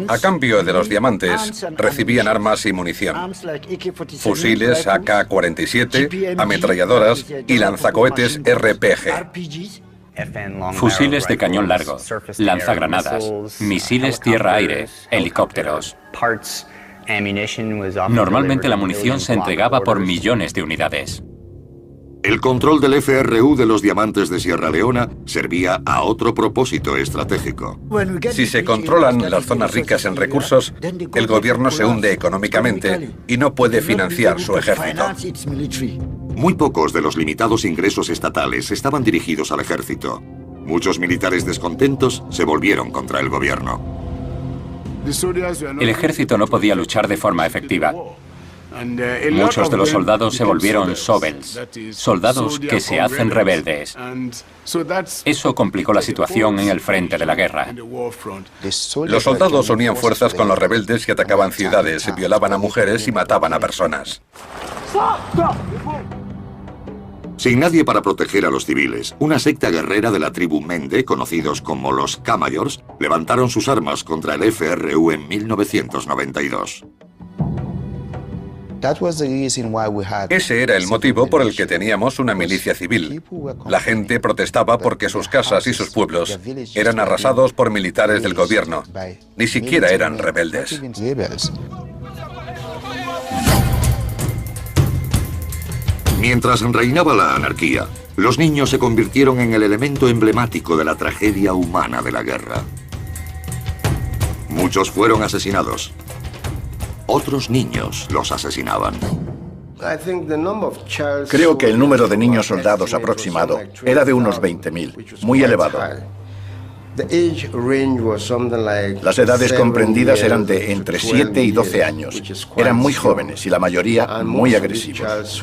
A cambio de los diamantes, recibían armas y munición. Fusiles AK-47, ametralladoras y lanzacohetes RPG. Fusiles de cañón largo, lanzagranadas, misiles tierra-aire, helicópteros. Normalmente la munición se entregaba por millones de unidades. El control del FRU de los diamantes de Sierra Leona servía a otro propósito estratégico. Si se controlan las zonas ricas en recursos, el gobierno se hunde económicamente y no puede financiar su ejército. Muy pocos de los limitados ingresos estatales estaban dirigidos al ejército. Muchos militares descontentos se volvieron contra el gobierno. El ejército no podía luchar de forma efectiva. Muchos de los soldados se volvieron Sobels, soldados que se hacen rebeldes. Eso complicó la situación en el frente de la guerra. Los soldados unían fuerzas con los rebeldes que atacaban ciudades, violaban a mujeres y mataban a personas. Sin nadie para proteger a los civiles, una secta guerrera de la tribu Mende, conocidos como los Kamayors, levantaron sus armas contra el FRU en 1992. Ese era el motivo por el que teníamos una milicia civil. La gente protestaba porque sus casas y sus pueblos eran arrasados por militares del gobierno. Ni siquiera eran rebeldes. Mientras reinaba la anarquía, los niños se convirtieron en el elemento emblemático de la tragedia humana de la guerra. Muchos fueron asesinados. Otros niños los asesinaban. Creo que el número de niños soldados aproximado era de unos 20.000, muy elevado. Las edades comprendidas eran de entre 7 y 12 años. Eran muy jóvenes y la mayoría muy agresivos.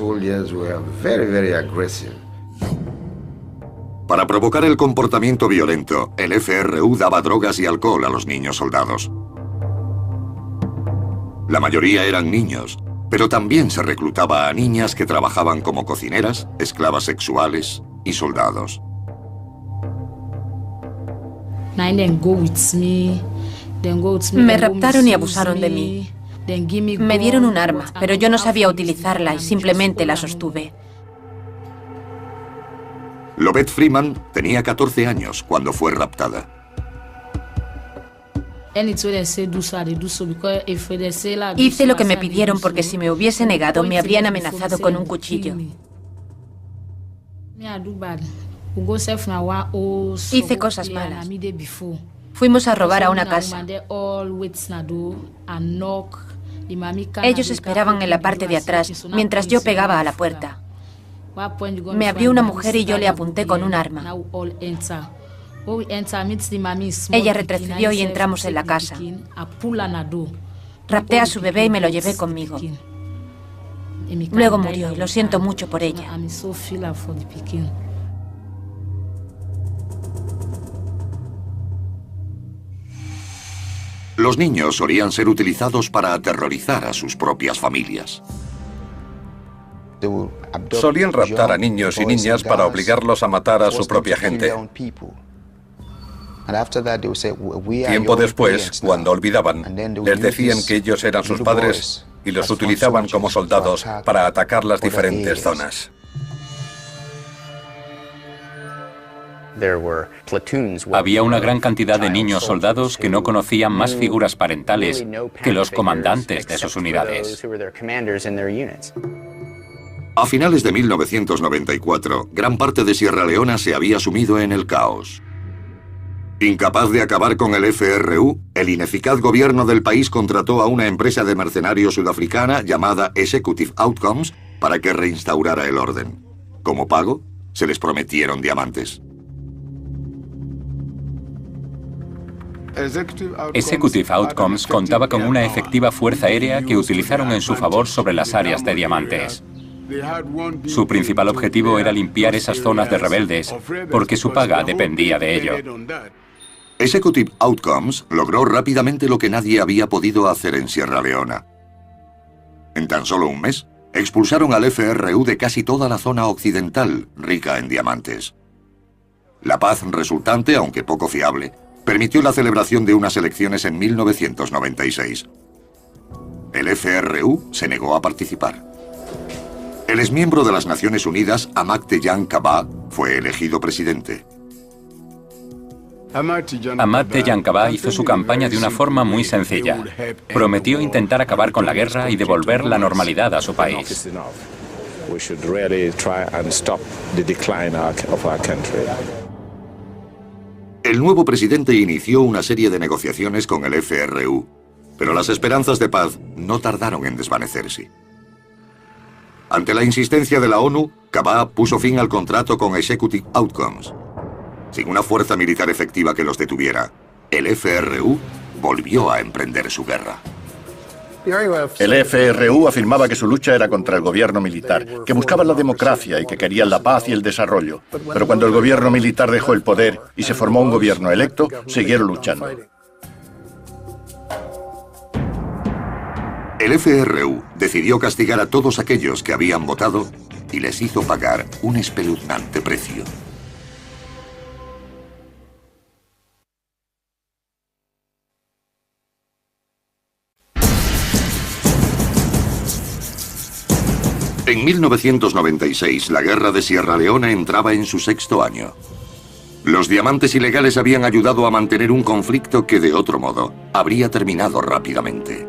Para provocar el comportamiento violento, el FRU daba drogas y alcohol a los niños soldados. La mayoría eran niños, pero también se reclutaba a niñas que trabajaban como cocineras, esclavas sexuales y soldados. Me raptaron y abusaron de mí. Me dieron un arma, pero yo no sabía utilizarla y simplemente la sostuve. Lovett Freeman tenía 14 años cuando fue raptada. Hice lo que me pidieron porque si me hubiese negado me habrían amenazado con un cuchillo. Hice cosas malas. Fuimos a robar a una casa. Ellos esperaban en la parte de atrás, mientras yo pegaba a la puerta. Me abrió una mujer y yo le apunté con un arma. Ella retrocedió y entramos en la casa. Rapté a su bebé y me lo llevé conmigo. Luego murió y lo siento mucho por ella. Los niños solían ser utilizados para aterrorizar a sus propias familias. Solían raptar a niños y niñas para obligarlos a matar a su propia gente. Tiempo después, cuando olvidaban, les decían que ellos eran sus padres y los utilizaban como soldados para atacar las diferentes zonas. Había una gran cantidad de niños soldados que no conocían más figuras parentales que los comandantes de sus unidades. A finales de 1994, gran parte de Sierra Leona se había sumido en el caos. Incapaz de acabar con el FRU, el ineficaz gobierno del país contrató a una empresa de mercenarios sudafricana llamada Executive Outcomes para que reinstaurara el orden. Como pago, se les prometieron diamantes. Executive Outcomes contaba con una efectiva fuerza aérea que utilizaron en su favor sobre las áreas de diamantes. Su principal objetivo era limpiar esas zonas de rebeldes, porque su paga dependía de ello. Executive Outcomes logró rápidamente lo que nadie había podido hacer en Sierra Leona. En tan solo un mes, expulsaron al FRU de casi toda la zona occidental, rica en diamantes. La paz resultante, aunque poco fiable, permitió la celebración de unas elecciones en 1996. El FRU se negó a participar. El exmiembro de las Naciones Unidas, Amak Tejan Kaba, fue elegido presidente. Amak Tejan Kaba hizo su campaña de una forma muy sencilla. Prometió intentar acabar con la guerra y devolver la normalidad a su país. El nuevo presidente inició una serie de negociaciones con el FRU, pero las esperanzas de paz no tardaron en desvanecerse. Ante la insistencia de la ONU, Kaba puso fin al contrato con Executive Outcomes. Sin una fuerza militar efectiva que los detuviera, el FRU volvió a emprender su guerra. El FRU afirmaba que su lucha era contra el gobierno militar, que buscaban la democracia y que querían la paz y el desarrollo. Pero cuando el gobierno militar dejó el poder y se formó un gobierno electo, siguieron luchando. El FRU decidió castigar a todos aquellos que habían votado y les hizo pagar un espeluznante precio. En 1996, la guerra de Sierra Leona entraba en su 6º año. Los diamantes ilegales habían ayudado a mantener un conflicto que, de otro modo, habría terminado rápidamente.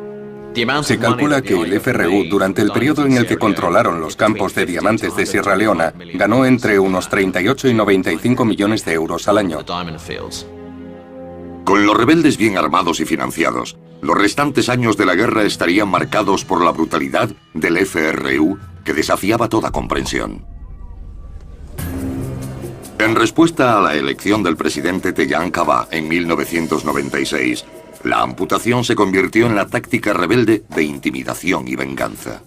Se calcula que el FRU, durante el periodo en el que controlaron los campos de diamantes de Sierra Leona, ganó entre unos 38 y 95 millones de euros al año. Con los rebeldes bien armados y financiados, los restantes años de la guerra estarían marcados por la brutalidad del FRU, que desafiaba toda comprensión. En respuesta a la elección del presidente Tejan Kaba en 1996, la amputación se convirtió en la táctica rebelde de intimidación y venganza.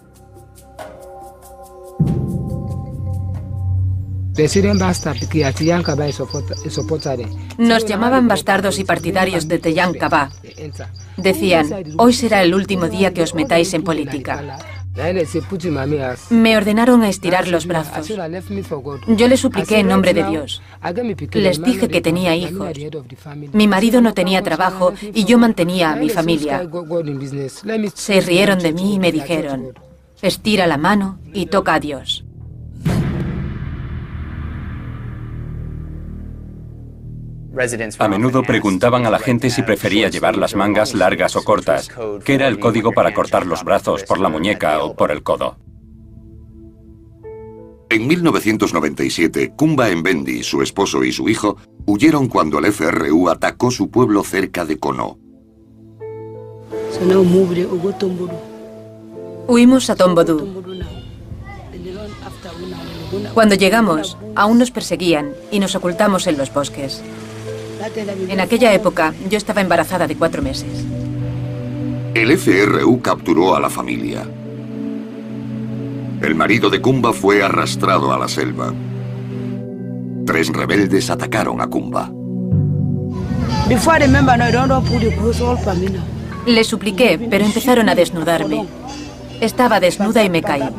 Nos llamaban bastardos y partidarios de Tejan Kaba. Decían, hoy será el último día que os metáis en política. Me ordenaron a estirar los brazos. Yo les supliqué en nombre de Dios. Les dije que tenía hijos. Mi marido no tenía trabajo y yo mantenía a mi familia. Se rieron de mí y me dijeron, estira la mano y toca a Dios. A menudo preguntaban a la gente si prefería llevar las mangas largas o cortas, que era el código para cortar los brazos por la muñeca o por el codo. En 1997, Kumba Mbendi, su esposo y su hijo, huyeron cuando el FRU atacó su pueblo cerca de Kono. Huimos a Tombodú. Cuando llegamos, aún nos perseguían y nos ocultamos en los bosques. En aquella época, yo estaba embarazada de 4 meses. El FRU capturó a la familia. El marido de Kumba fue arrastrado a la selva. 3 rebeldes atacaron a Kumba. Les supliqué, pero empezaron a desnudarme. Estaba desnuda y me caí.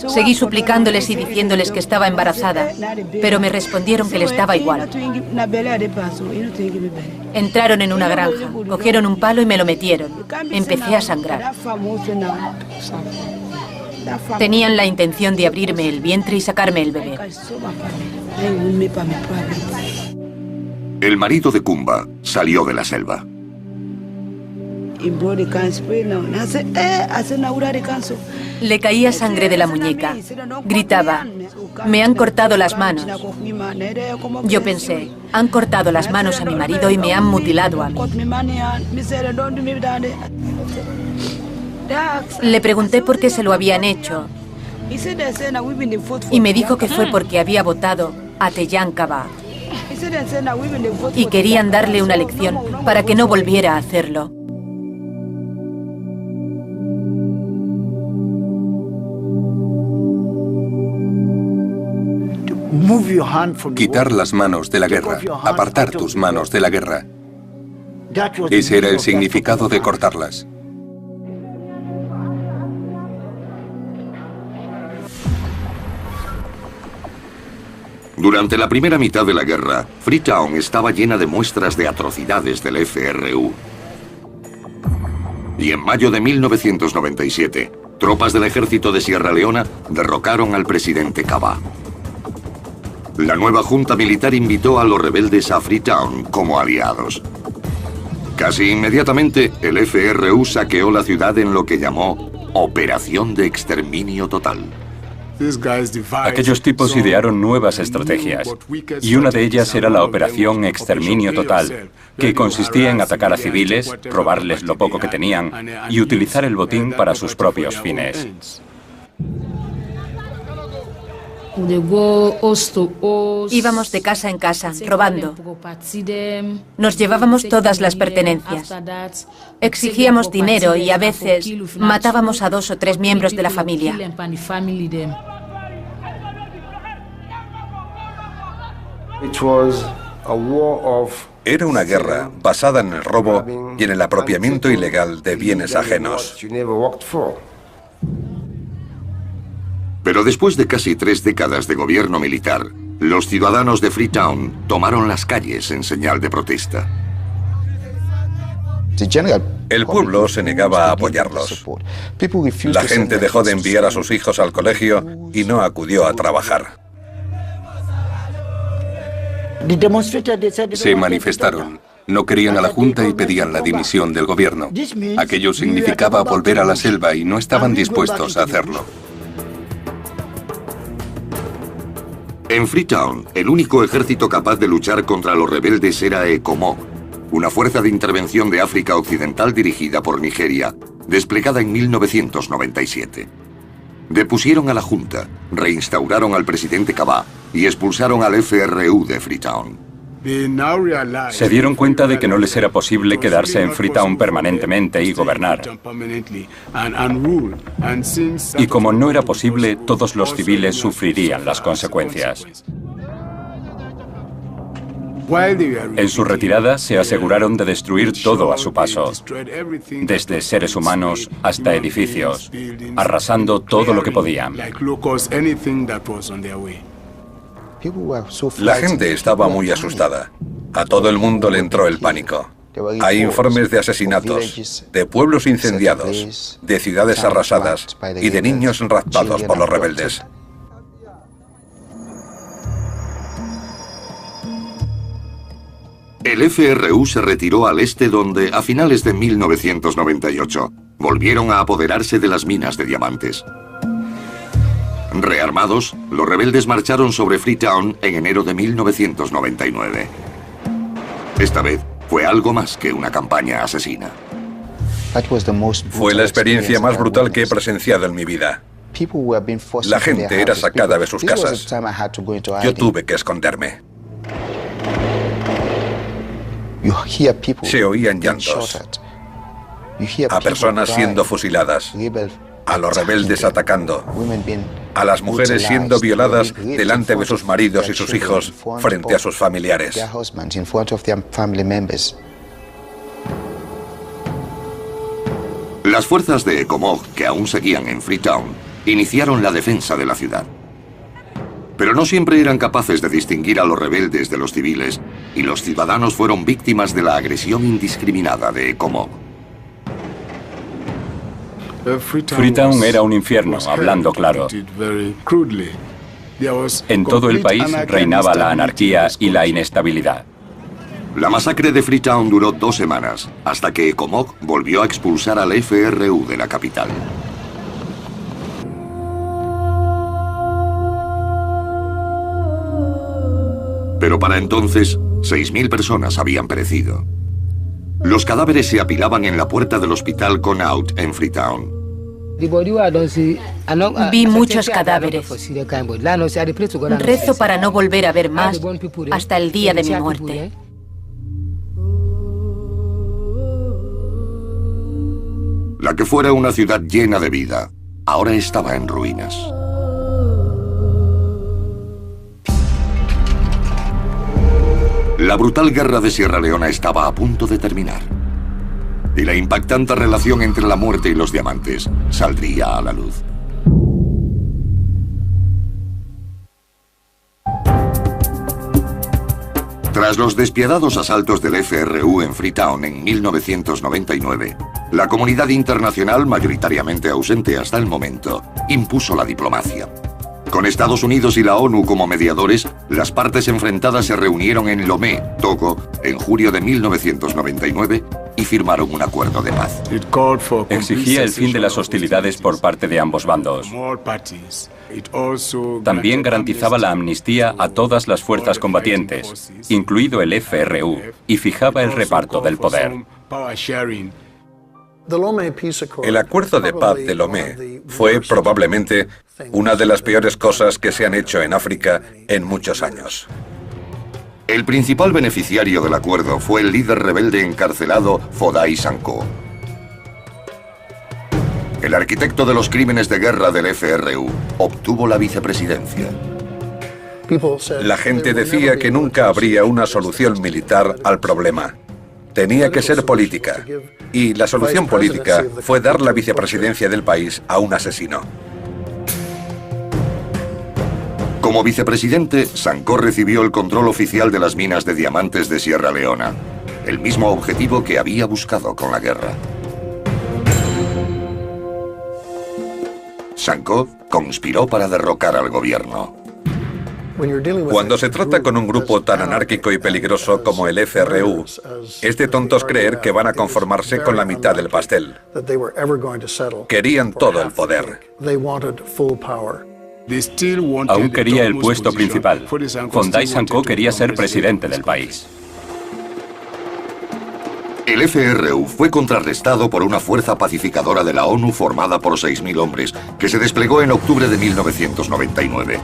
Seguí suplicándoles y diciéndoles que estaba embarazada, pero me respondieron que les daba igual. Entraron en una granja, cogieron un palo y me lo metieron. Empecé a sangrar. Tenían la intención de abrirme el vientre y sacarme el bebé. El marido de Kumba salió de la selva. Le caía sangre de la muñeca. Gritaba, me han cortado las manos. Yo pensé, han cortado las manos a mi marido y me han mutilado a mí. Le pregunté por qué se lo habían hecho y me dijo que fue porque había votado a Tejan Kaba y querían darle una lección para que no volviera a hacerlo. Quitar las manos de la guerra, apartar tus manos de la guerra. Ese era el significado de cortarlas. Durante la primera mitad de la guerra, Freetown estaba llena de muestras de atrocidades del FRU. Y en mayo de 1997, tropas del ejército de Sierra Leona derrocaron al presidente Kaba. La nueva junta militar invitó a los rebeldes a Freetown como aliados. Casi inmediatamente, el FRU saqueó la ciudad en lo que llamó Operación de Exterminio Total. Aquellos tipos idearon nuevas estrategias, y una de ellas era la Operación Exterminio Total, que consistía en atacar a civiles, robarles lo poco que tenían y utilizar el botín para sus propios fines. Íbamos de casa en casa, robando. Nos llevábamos todas las pertenencias. Exigíamos dinero y a veces matábamos a 2 o 3 miembros de la familia. Era una guerra basada en el robo y en el apropiamiento ilegal de bienes ajenos. Pero después de casi 3 décadas de gobierno militar, los ciudadanos de Freetown tomaron las calles en señal de protesta. El pueblo se negaba a apoyarlos. La gente dejó de enviar a sus hijos al colegio y no acudió a trabajar. Se manifestaron. No querían a la Junta y pedían la dimisión del gobierno. Aquello significaba volver a la selva y no estaban dispuestos a hacerlo. En Freetown, el único ejército capaz de luchar contra los rebeldes era ECOMOG, una fuerza de intervención de África Occidental dirigida por Nigeria, desplegada en 1997. Depusieron a la Junta, reinstauraron al presidente Kaba y expulsaron al FRU de Freetown. Se dieron cuenta de que no les era posible quedarse en Freetown permanentemente y gobernar. Y como no era posible, todos los civiles sufrirían las consecuencias. En su retirada se aseguraron de destruir todo a su paso, desde seres humanos hasta edificios, arrasando todo lo que podían. La gente estaba muy asustada. A todo el mundo le entró el pánico. Hay informes de asesinatos, de pueblos incendiados, de ciudades arrasadas y de niños raptados por los rebeldes. El FRU se retiró al este donde, a finales de 1998, volvieron a apoderarse de las minas de diamantes. Rearmados, los rebeldes marcharon sobre Freetown en enero de 1999. Esta vez fue algo más que una campaña asesina. Fue la experiencia más brutal que he presenciado en mi vida. La gente era sacada de sus casas. Yo tuve que esconderme. Se oían llantos, a personas siendo fusiladas, a los rebeldes atacando, a las mujeres siendo violadas delante de sus maridos y sus hijos frente a sus familiares. Las fuerzas de ECOMOG, que aún seguían en Freetown, iniciaron la defensa de la ciudad. Pero no siempre eran capaces de distinguir a los rebeldes de los civiles, y los ciudadanos fueron víctimas de la agresión indiscriminada de ECOMOG. Freetown era un infierno, hablando claro. En todo el país reinaba la anarquía y la inestabilidad. La masacre de Freetown duró 2 semanas, hasta que ECOMOG volvió a expulsar al FRU de la capital. Pero para entonces, 6.000 personas habían perecido. Los cadáveres se apilaban en la puerta del hospital Connaught en Freetown. Vi muchos cadáveres. Rezo para no volver a ver más hasta el día de mi muerte. La que fuera una ciudad llena de vida, ahora estaba en ruinas. La brutal guerra de Sierra Leona estaba a punto de terminar. Y la impactante relación entre la muerte y los diamantes saldría a la luz. Tras los despiadados asaltos del FRU en Freetown en 1999, la comunidad internacional, mayoritariamente ausente hasta el momento, impuso la diplomacia. Con Estados Unidos y la ONU como mediadores, las partes enfrentadas se reunieron en Lomé, Togo, en julio de 1999 y firmaron un acuerdo de paz. Exigía el fin de las hostilidades por parte de ambos bandos. También garantizaba la amnistía a todas las fuerzas combatientes, incluido el FRU, y fijaba el reparto del poder. El acuerdo de paz de Lomé fue probablemente una de las peores cosas que se han hecho en África en muchos años. El principal beneficiario del acuerdo fue el líder rebelde encarcelado Foday Sankoh. El arquitecto de los crímenes de guerra del FRU obtuvo la vicepresidencia. La gente decía que nunca habría una solución militar al problema. Tenía que ser política. Y la solución política fue dar la vicepresidencia del país a un asesino. Como vicepresidente, Sankoh recibió el control oficial de las minas de diamantes de Sierra Leona, el mismo objetivo que había buscado con la guerra. Sankoh conspiró para derrocar al gobierno. Cuando se trata con un grupo tan anárquico y peligroso como el FRU, es de tontos creer que van a conformarse con la mitad del pastel. Querían todo el poder. Aún quería el puesto principal. Foday Sankoh quería ser presidente del país. El FRU fue contrarrestado por una fuerza pacificadora de la ONU formada por 6.000 hombres, que se desplegó en octubre de 1999.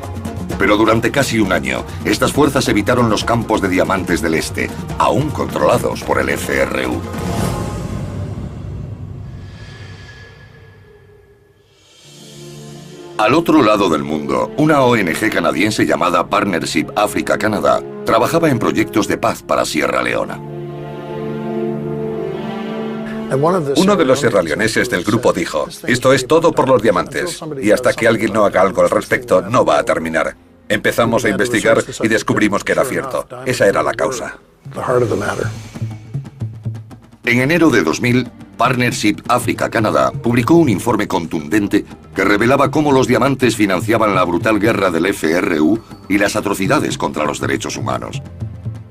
Pero durante casi un año, estas fuerzas evitaron los campos de diamantes del este, aún controlados por el FRU. Al otro lado del mundo, una ONG canadiense llamada Partnership Africa-Canadá trabajaba en proyectos de paz para Sierra Leona. Uno de los sierraleoneses del grupo dijo: esto es todo por los diamantes, y hasta que alguien no haga algo al respecto, no va a terminar. Empezamos a investigar y descubrimos que era cierto. Esa era la causa. En enero de 2000, Partnership Africa-Canadá publicó un informe contundente que revelaba cómo los diamantes financiaban la brutal guerra del FRU y las atrocidades contra los derechos humanos.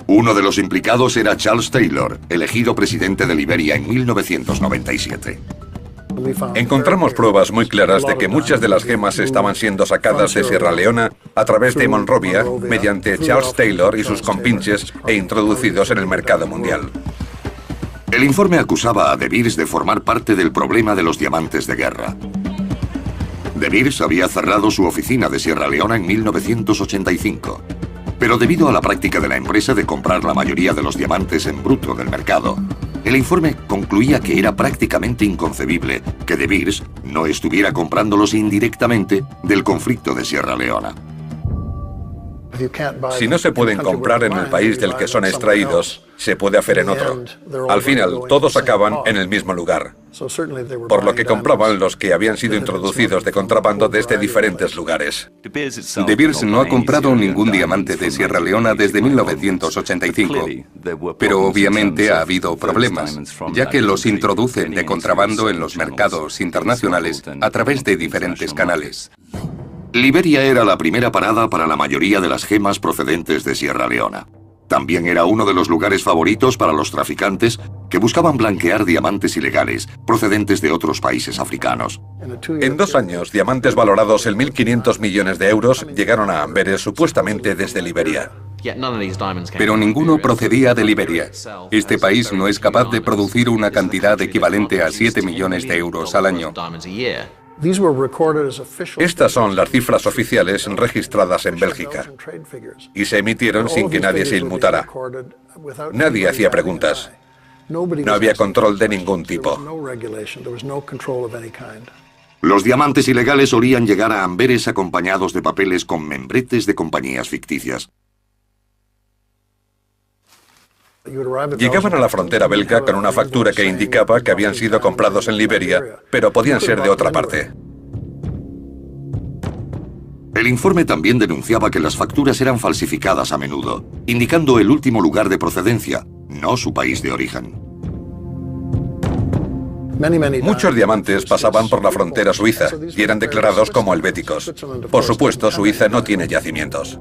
Uno de los implicados era Charles Taylor, elegido presidente de Liberia en 1997. Encontramos pruebas muy claras de que muchas de las gemas estaban siendo sacadas de Sierra Leona a través de Monrovia mediante Charles Taylor y sus compinches e introducidos en el mercado mundial. El informe acusaba a De Beers de formar parte del problema de los diamantes de guerra. De Beers había cerrado su oficina de Sierra Leona en 1985. Pero debido a la práctica de la empresa de comprar la mayoría de los diamantes en bruto del mercado, el informe concluía que era prácticamente inconcebible que De Beers no estuviera comprándolos indirectamente del conflicto de Sierra Leona. Si no se pueden comprar en el país del que son extraídos, se puede hacer en otro. Al final, todos acaban en el mismo lugar, por lo que compraban los que habían sido introducidos de contrabando desde diferentes lugares. De Beers no ha comprado ningún diamante de Sierra Leona desde 1985, pero obviamente ha habido problemas, ya que los introducen de contrabando en los mercados internacionales a través de diferentes canales. Liberia era la primera parada para la mayoría de las gemas procedentes de Sierra Leona. También era uno de los lugares favoritos para los traficantes que buscaban blanquear diamantes ilegales procedentes de otros países africanos. En 2 años, diamantes valorados en 1.500 millones de euros llegaron a Amberes supuestamente desde Liberia. Pero ninguno procedía de Liberia. Este país no es capaz de producir una cantidad equivalente a 7 millones de euros al año. Estas son las cifras oficiales registradas en Bélgica y se emitieron sin que nadie se inmutara. Nadie hacía preguntas. No había control de ningún tipo. Los diamantes ilegales solían llegar a Amberes acompañados de papeles con membretes de compañías ficticias. Llegaban a la frontera belga con una factura que indicaba que habían sido comprados en Liberia, pero podían ser de otra parte. El informe también denunciaba que las facturas eran falsificadas a menudo, indicando el último lugar de procedencia, no su país de origen. Muchos diamantes pasaban por la frontera suiza y eran declarados como helvéticos. Por supuesto, Suiza no tiene yacimientos.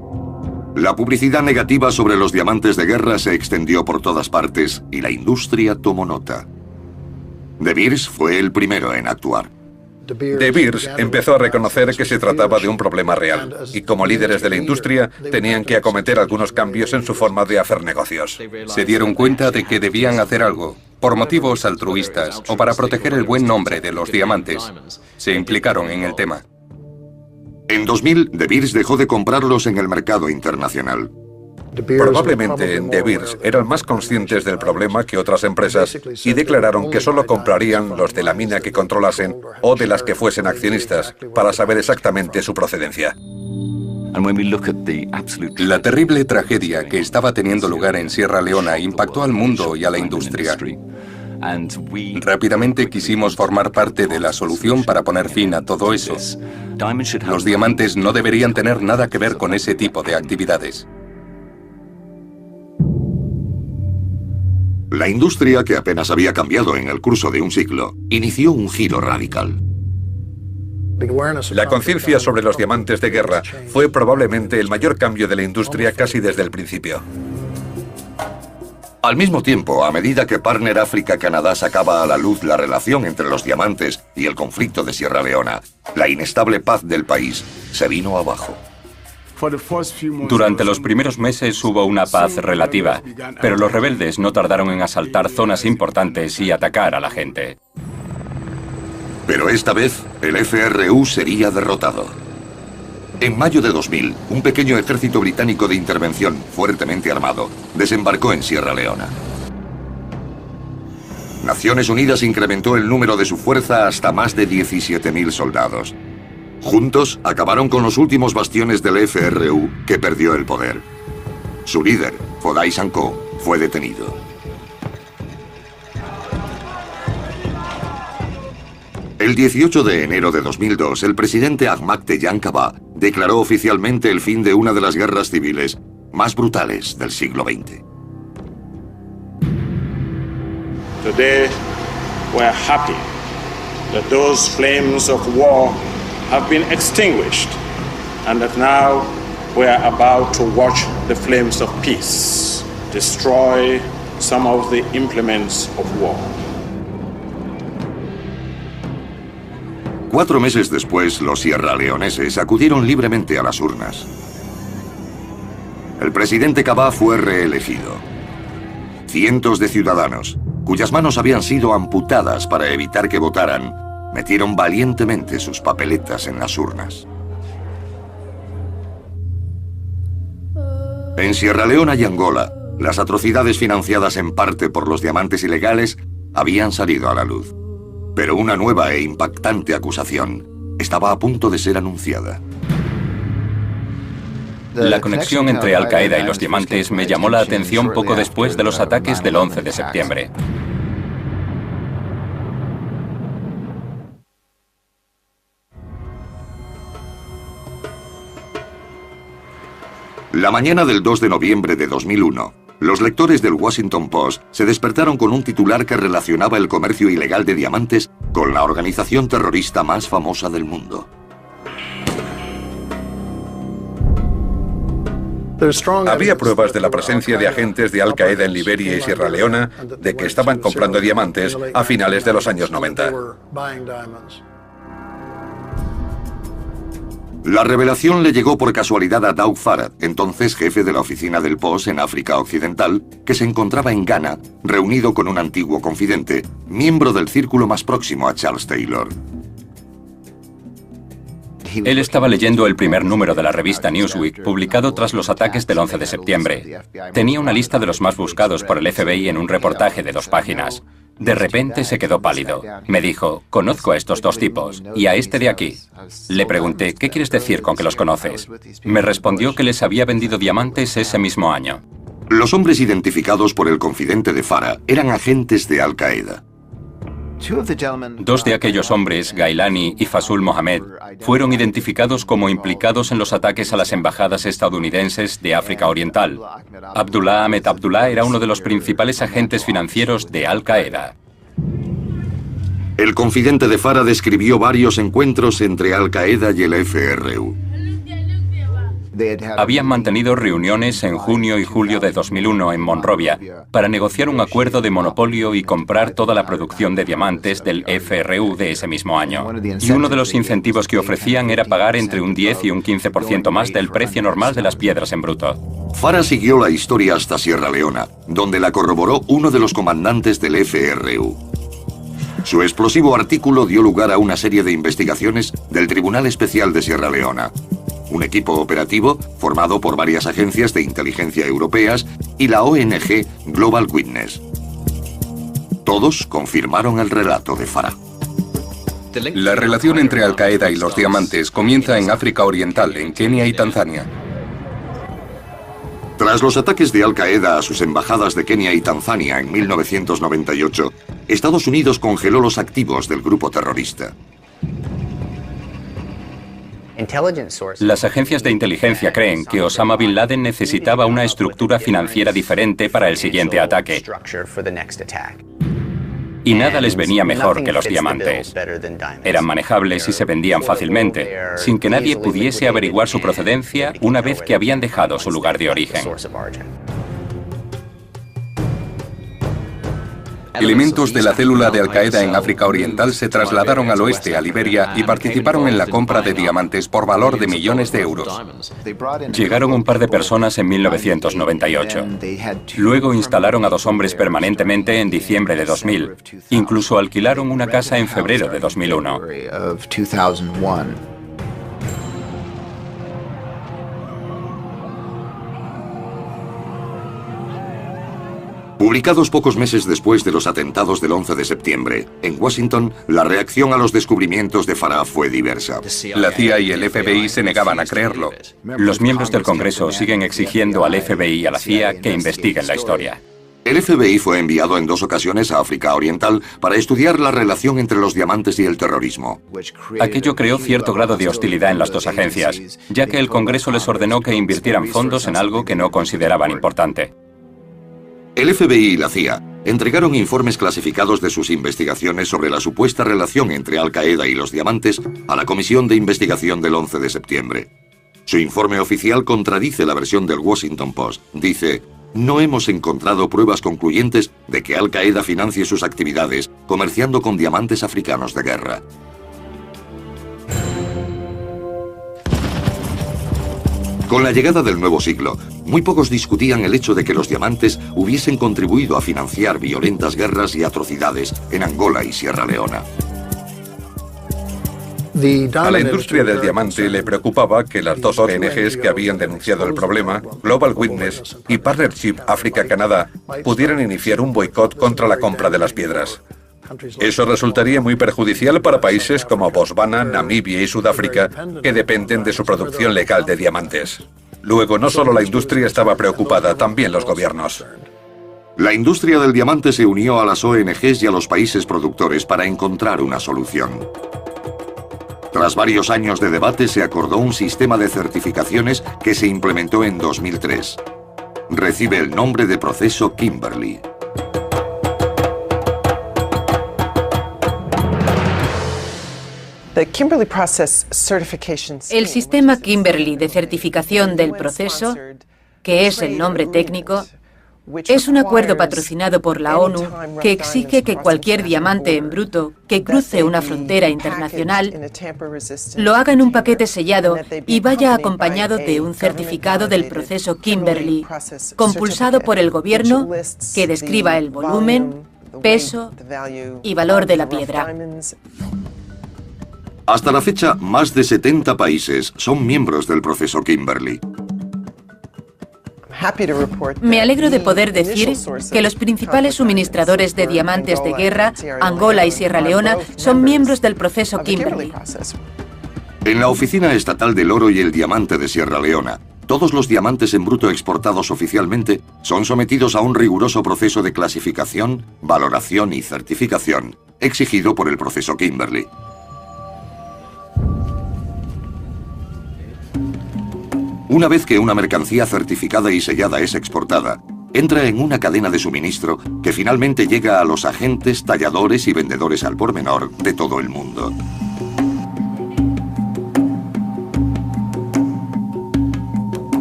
La publicidad negativa sobre los diamantes de guerra se extendió por todas partes y la industria tomó nota. De Beers fue el primero en actuar. De Beers empezó a reconocer que se trataba de un problema real y como líderes de la industria tenían que acometer algunos cambios en su forma de hacer negocios. Se dieron cuenta de que debían hacer algo por motivos altruistas o para proteger el buen nombre de los diamantes, se implicaron en el tema. En 2000, De Beers dejó de comprarlos en el mercado internacional. Probablemente De Beers eran más conscientes del problema que otras empresas y declararon que solo comprarían los de la mina que controlasen o de las que fuesen accionistas para saber exactamente su procedencia. La terrible tragedia que estaba teniendo lugar en Sierra Leona impactó al mundo y a la industria. Rápidamente quisimos formar parte de la solución para poner fin a todo eso. Los diamantes no deberían tener nada que ver con ese tipo de actividades. La industria, que apenas había cambiado en el curso de un siglo, inició un giro radical. La conciencia sobre los diamantes de guerra fue probablemente el mayor cambio de la industria casi desde el principio. Al mismo tiempo, a medida que Partner África-Canadá sacaba a la luz la relación entre los diamantes y el conflicto de Sierra Leona, la inestable paz del país se vino abajo. Durante los primeros meses hubo una paz relativa, pero los rebeldes no tardaron en asaltar zonas importantes y atacar a la gente. Pero esta vez, el FRU sería derrotado. En mayo de 2000, un pequeño ejército británico de intervención, fuertemente armado, desembarcó en Sierra Leona. Naciones Unidas incrementó el número de su fuerza hasta más de 17.000 soldados. Juntos, acabaron con los últimos bastiones del FRU, que perdió el poder. Su líder, Foday Sankoh, fue detenido. El 18 de enero de 2002, el presidente Ahmad Tejan Kaba declaró oficialmente el fin de una de las guerras civiles más brutales del siglo XX. Today, we are happy that those flames of war have been extinguished and that now we are about to watch the flames of peace destroy some of the implements of war. 4 meses después, los sierraleoneses acudieron libremente a las urnas. El presidente Kaba fue reelegido. Cientos de ciudadanos, cuyas manos habían sido amputadas para evitar que votaran, metieron valientemente sus papeletas en las urnas. En Sierra Leona y Angola, las atrocidades financiadas en parte por los diamantes ilegales habían salido a la luz. Pero una nueva e impactante acusación estaba a punto de ser anunciada. La conexión entre Al-Qaeda y los diamantes me llamó la atención poco después de los ataques del 11 de septiembre. La mañana del 2 de noviembre de 2001, los lectores del Washington Post se despertaron con un titular que relacionaba el comercio ilegal de diamantes con la organización terrorista más famosa del mundo. Había pruebas de la presencia de agentes de Al-Qaeda en Liberia y Sierra Leona de que estaban comprando diamantes a finales de los años 90. La revelación le llegó por casualidad a Doug Farad, entonces jefe de la oficina del Post en África Occidental, que se encontraba en Ghana, reunido con un antiguo confidente, miembro del círculo más próximo a Charles Taylor. Él estaba leyendo el primer número de la revista Newsweek, publicado tras los ataques del 11 de septiembre. Tenía una lista de los más buscados por el FBI en un reportaje de 2 páginas. De repente se quedó pálido. Me dijo, conozco a estos 2 tipos, y a este de aquí. Le pregunté, ¿qué quieres decir con que los conoces? Me respondió que les había vendido diamantes ese mismo año. Los hombres identificados por el confidente de Farah eran agentes de Al-Qaeda. 2 de aquellos hombres, Gailani y Fasul Mohamed, fueron identificados como implicados en los ataques a las embajadas estadounidenses de África Oriental. Abdullah Ahmed Abdullah era uno de los principales agentes financieros de Al-Qaeda. El confidente de Farah describió varios encuentros entre Al-Qaeda y el FRU. Habían mantenido reuniones en junio y julio de 2001 en Monrovia para negociar un acuerdo de monopolio y comprar toda la producción de diamantes del FRU de ese mismo año. Y uno de los incentivos que ofrecían era pagar entre un 10 y un 15% más del precio normal de las piedras en bruto. Farah siguió la historia hasta Sierra Leona, donde la corroboró uno de los comandantes del FRU. Su explosivo artículo dio lugar a una serie de investigaciones del Tribunal Especial de Sierra Leona, un equipo operativo formado por varias agencias de inteligencia europeas y la ONG Global Witness. Todos confirmaron el relato de Farah. La relación entre Al-Qaeda y los diamantes comienza en África Oriental, en Kenia y Tanzania. Tras los ataques de Al-Qaeda a sus embajadas de Kenia y Tanzania en 1998, Estados Unidos congeló los activos del grupo terrorista. Las agencias de inteligencia creen que Osama Bin Laden necesitaba una estructura financiera diferente para el siguiente ataque. Y nada les venía mejor que los diamantes. Eran manejables y se vendían fácilmente, sin que nadie pudiese averiguar su procedencia una vez que habían dejado su lugar de origen. Elementos de la célula de Al-Qaeda en África Oriental se trasladaron al oeste, a Liberia, y participaron en la compra de diamantes por valor de millones de euros. Llegaron un par de personas en 1998. Luego instalaron a 2 hombres permanentemente en diciembre de 2000. Incluso alquilaron una casa en febrero de 2001. Publicados pocos meses después de los atentados del 11 de septiembre, en Washington, la reacción a los descubrimientos de Farah fue diversa. La CIA y el FBI se negaban a creerlo. Los miembros del Congreso siguen exigiendo al FBI y a la CIA que investiguen la historia. El FBI fue enviado en 2 ocasiones a África Oriental para estudiar la relación entre los diamantes y el terrorismo. Aquello creó cierto grado de hostilidad en las 2 agencias, ya que el Congreso les ordenó que invirtieran fondos en algo que no consideraban importante. El FBI y la CIA entregaron informes clasificados de sus investigaciones sobre la supuesta relación entre Al-Qaeda y los diamantes a la Comisión de Investigación del 11 de septiembre. Su informe oficial contradice la versión del Washington Post. Dice: no hemos encontrado pruebas concluyentes de que Al-Qaeda financie sus actividades comerciando con diamantes africanos de guerra. Con la llegada del nuevo siglo, muy pocos discutían el hecho de que los diamantes hubiesen contribuido a financiar violentas guerras y atrocidades en Angola y Sierra Leona. A la industria del diamante le preocupaba que las 2 ONGs que habían denunciado el problema, Global Witness y Partnership África-Canadá, pudieran iniciar un boicot contra la compra de las piedras. Eso resultaría muy perjudicial para países como Botswana, Namibia y Sudáfrica, que dependen de su producción legal de diamantes. Luego, no solo la industria estaba preocupada, también los gobiernos. La industria del diamante se unió a las ONGs y a los países productores para encontrar una solución. Tras varios años de debate, se acordó un sistema de certificaciones que se implementó en 2003. Recibe el nombre de Proceso Kimberley. El sistema Kimberley de certificación del proceso, que es el nombre técnico, es un acuerdo patrocinado por la ONU que exige que cualquier diamante en bruto que cruce una frontera internacional lo haga en un paquete sellado y vaya acompañado de un certificado del proceso Kimberley, compulsado por el gobierno, que describa el volumen, peso y valor de la piedra. Hasta la fecha, más de 70 países son miembros del proceso Kimberley. Me alegro de poder decir que los principales suministradores de diamantes de guerra, Angola y Sierra Leona, son miembros del proceso Kimberley. En la Oficina Estatal del Oro y el Diamante de Sierra Leona, todos los diamantes en bruto exportados oficialmente son sometidos a un riguroso proceso de clasificación, valoración y certificación, exigido por el proceso Kimberley. Una vez que una mercancía certificada y sellada es exportada, entra en una cadena de suministro que finalmente llega a los agentes, talladores y vendedores al por menor de todo el mundo.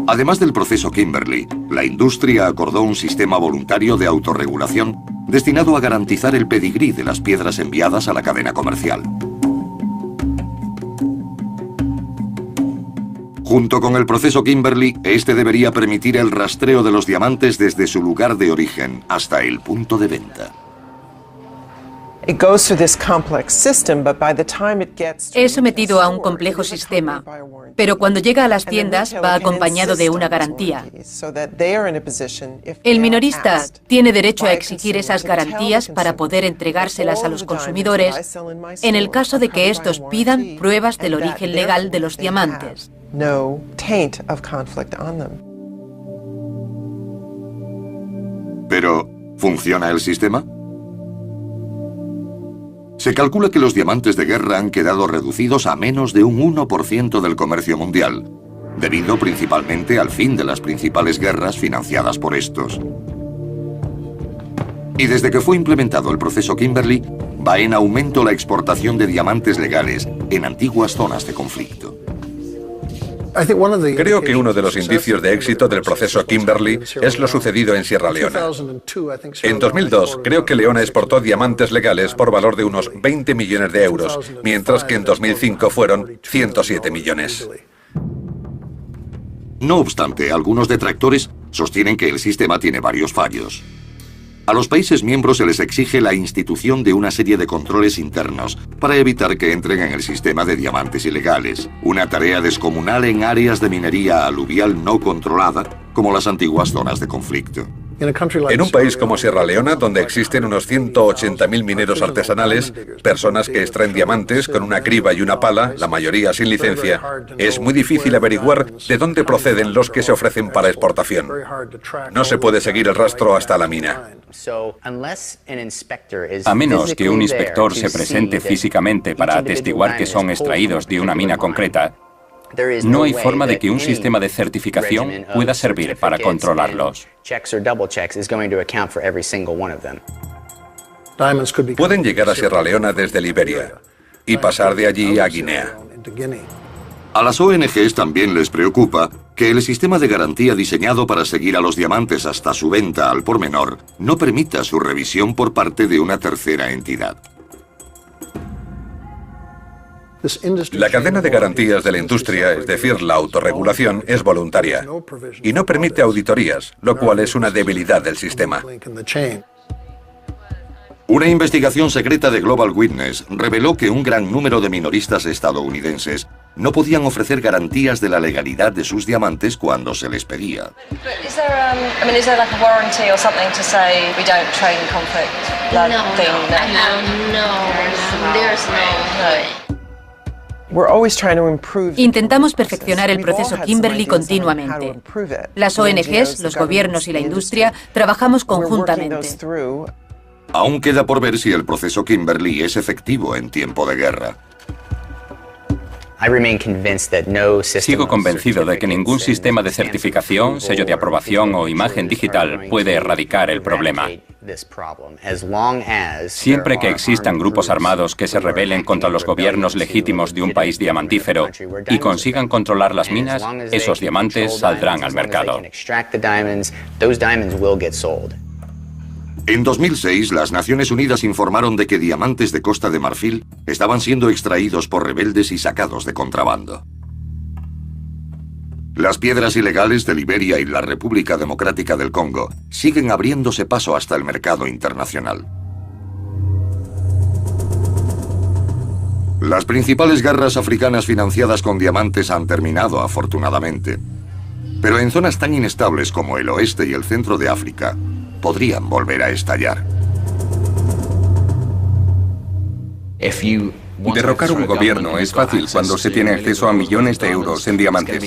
Además del proceso Kimberley, la industria acordó un sistema voluntario de autorregulación destinado a garantizar el pedigrí de las piedras enviadas a la cadena comercial. Junto con el proceso Kimberley, este debería permitir el rastreo de los diamantes desde su lugar de origen hasta el punto de venta. Es sometido a un complejo sistema, pero cuando llega a las tiendas va acompañado de una garantía. El minorista tiene derecho a exigir esas garantías para poder entregárselas a los consumidores en el caso de que estos pidan pruebas del origen legal de los diamantes. Pero, ¿funciona el sistema? Se calcula que los diamantes de guerra han quedado reducidos a menos de un 1% del comercio mundial, debido principalmente al fin de las principales guerras financiadas por estos. Y desde que fue implementado el proceso Kimberley, va en aumento la exportación de diamantes legales en antiguas zonas de conflicto. Creo que uno de los indicios de éxito del proceso Kimberley es lo sucedido en Sierra Leona. En 2002, creo que Leona exportó diamantes legales por valor de unos 20 millones de euros, mientras que en 2005 fueron 107 millones. No obstante, algunos detractores sostienen que el sistema tiene varios fallos. A los países miembros se les exige la institución de una serie de controles internos para evitar que entren en el sistema de diamantes ilegales, una tarea descomunal en áreas de minería aluvial no controlada, como las antiguas zonas de conflicto. En un país como Sierra Leona, donde existen unos 180.000 mineros artesanales, personas que extraen diamantes con una criba y una pala, la mayoría sin licencia, es muy difícil averiguar de dónde proceden los que se ofrecen para exportación. No se puede seguir el rastro hasta la mina. A menos que un inspector se presente físicamente para atestiguar que son extraídos de una mina concreta, no hay forma de que un sistema de certificación pueda servir para controlarlos. Pueden llegar a Sierra Leona desde Liberia y pasar de allí a Guinea. A las ONGs también les preocupa que el sistema de garantía diseñado para seguir a los diamantes hasta su venta al por menor no permita su revisión por parte de una tercera entidad. La cadena de garantías de la industria, es decir, la autorregulación, es voluntaria y no permite auditorías, lo cual es una debilidad del sistema. Una investigación secreta de Global Witness reveló que un gran número de minoristas estadounidenses no podían ofrecer garantías de la legalidad de sus diamantes cuando se les pedía. Intentamos perfeccionar el proceso Kimberley continuamente. Las ONGs, los gobiernos y la industria trabajamos conjuntamente. Aún queda por ver si el proceso Kimberley es efectivo en tiempo de guerra. Sigo convencido de que ningún sistema de certificación, sello de aprobación o imagen digital puede erradicar el problema. Siempre que existan grupos armados que se rebelen contra los gobiernos legítimos de un país diamantífero y consigan controlar las minas, esos diamantes saldrán al mercado. En 2006, las Naciones Unidas informaron de que diamantes de Costa de Marfil estaban siendo extraídos por rebeldes y sacados de contrabando. Las piedras ilegales de Liberia y la República Democrática del Congo siguen abriéndose paso hasta el mercado internacional. Las principales guerras africanas financiadas con diamantes han terminado, afortunadamente. Pero en zonas tan inestables como el oeste y el centro de África, podrían volver a estallar. Derrocar un gobierno es fácil cuando se tiene acceso a millones de euros en diamantes.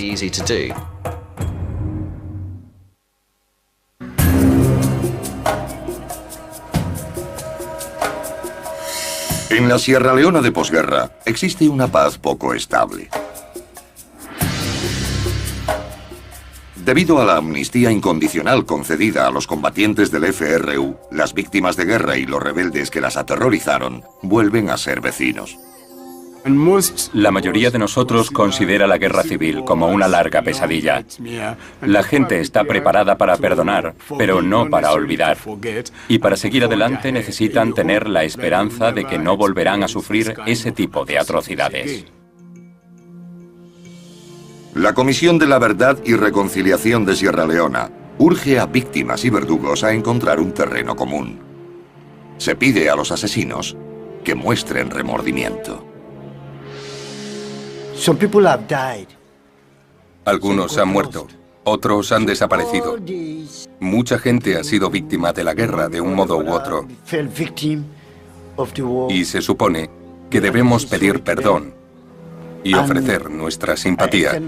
En la Sierra Leona de posguerra existe una paz poco estable. Debido a la amnistía incondicional concedida a los combatientes del FRU, las víctimas de guerra y los rebeldes que las aterrorizaron vuelven a ser vecinos. La mayoría de nosotros considera la guerra civil como una larga pesadilla. La gente está preparada para perdonar, pero no para olvidar. Y para seguir adelante necesitan tener la esperanza de que no volverán a sufrir ese tipo de atrocidades. La Comisión de la Verdad y Reconciliación de Sierra Leona urge a víctimas y verdugos a encontrar un terreno común. Se pide a los asesinos que muestren remordimiento. Algunos han muerto, otros han desaparecido. Mucha gente ha sido víctima de la guerra de un modo u otro. Y se supone que debemos pedir perdón y ofrecer nuestra simpatía.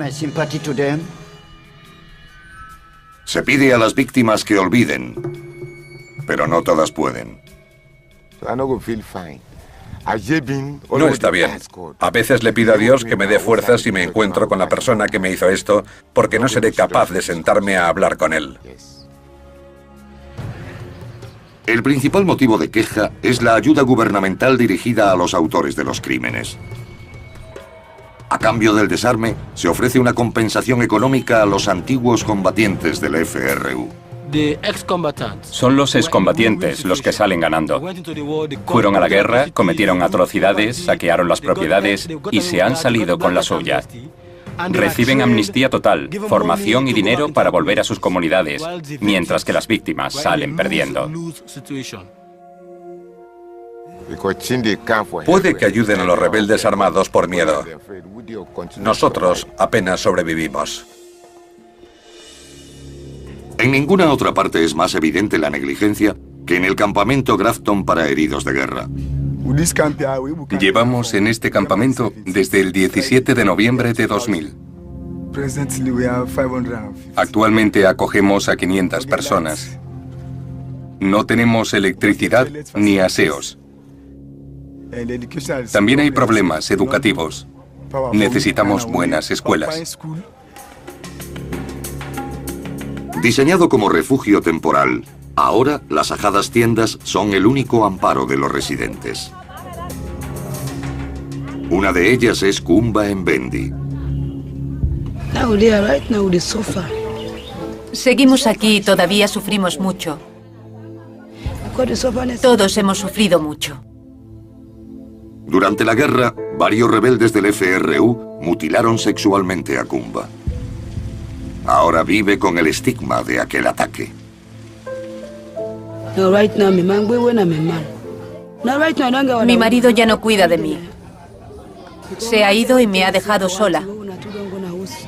Se pide a las víctimas que olviden, pero no todas pueden. No está bien. A veces le pido a Dios que me dé fuerzas si me encuentro con la persona que me hizo esto, porque no seré capaz de sentarme a hablar con él. El principal motivo de queja es la ayuda gubernamental dirigida a los autores de los crímenes. A cambio del desarme, se ofrece una compensación económica a los antiguos combatientes del FRU. Son los excombatientes los que salen ganando. Fueron a la guerra, cometieron atrocidades, saquearon las propiedades y se han salido con la suya. Reciben amnistía total, formación y dinero para volver a sus comunidades, mientras que las víctimas salen perdiendo. Puede que ayuden a los rebeldes armados por miedo. Nosotros apenas sobrevivimos. En ninguna otra parte es más evidente la negligencia que en el campamento Grafton para heridos de guerra. Llevamos en este campamento desde el 17 de noviembre de 2000. Actualmente acogemos a 500 personas. No tenemos electricidad ni aseos. También hay problemas educativos. Necesitamos buenas escuelas. Diseñado como refugio temporal, ahora las ajadas tiendas son el único amparo de los residentes. Una de ellas es Kumba Mbendi. Seguimos aquí y todavía sufrimos mucho. Todos hemos sufrido mucho. Durante la guerra, varios rebeldes del FRU mutilaron sexualmente a Kumba. Ahora vive con el estigma de aquel ataque. Mi marido ya no cuida de mí. Se ha ido y me ha dejado sola.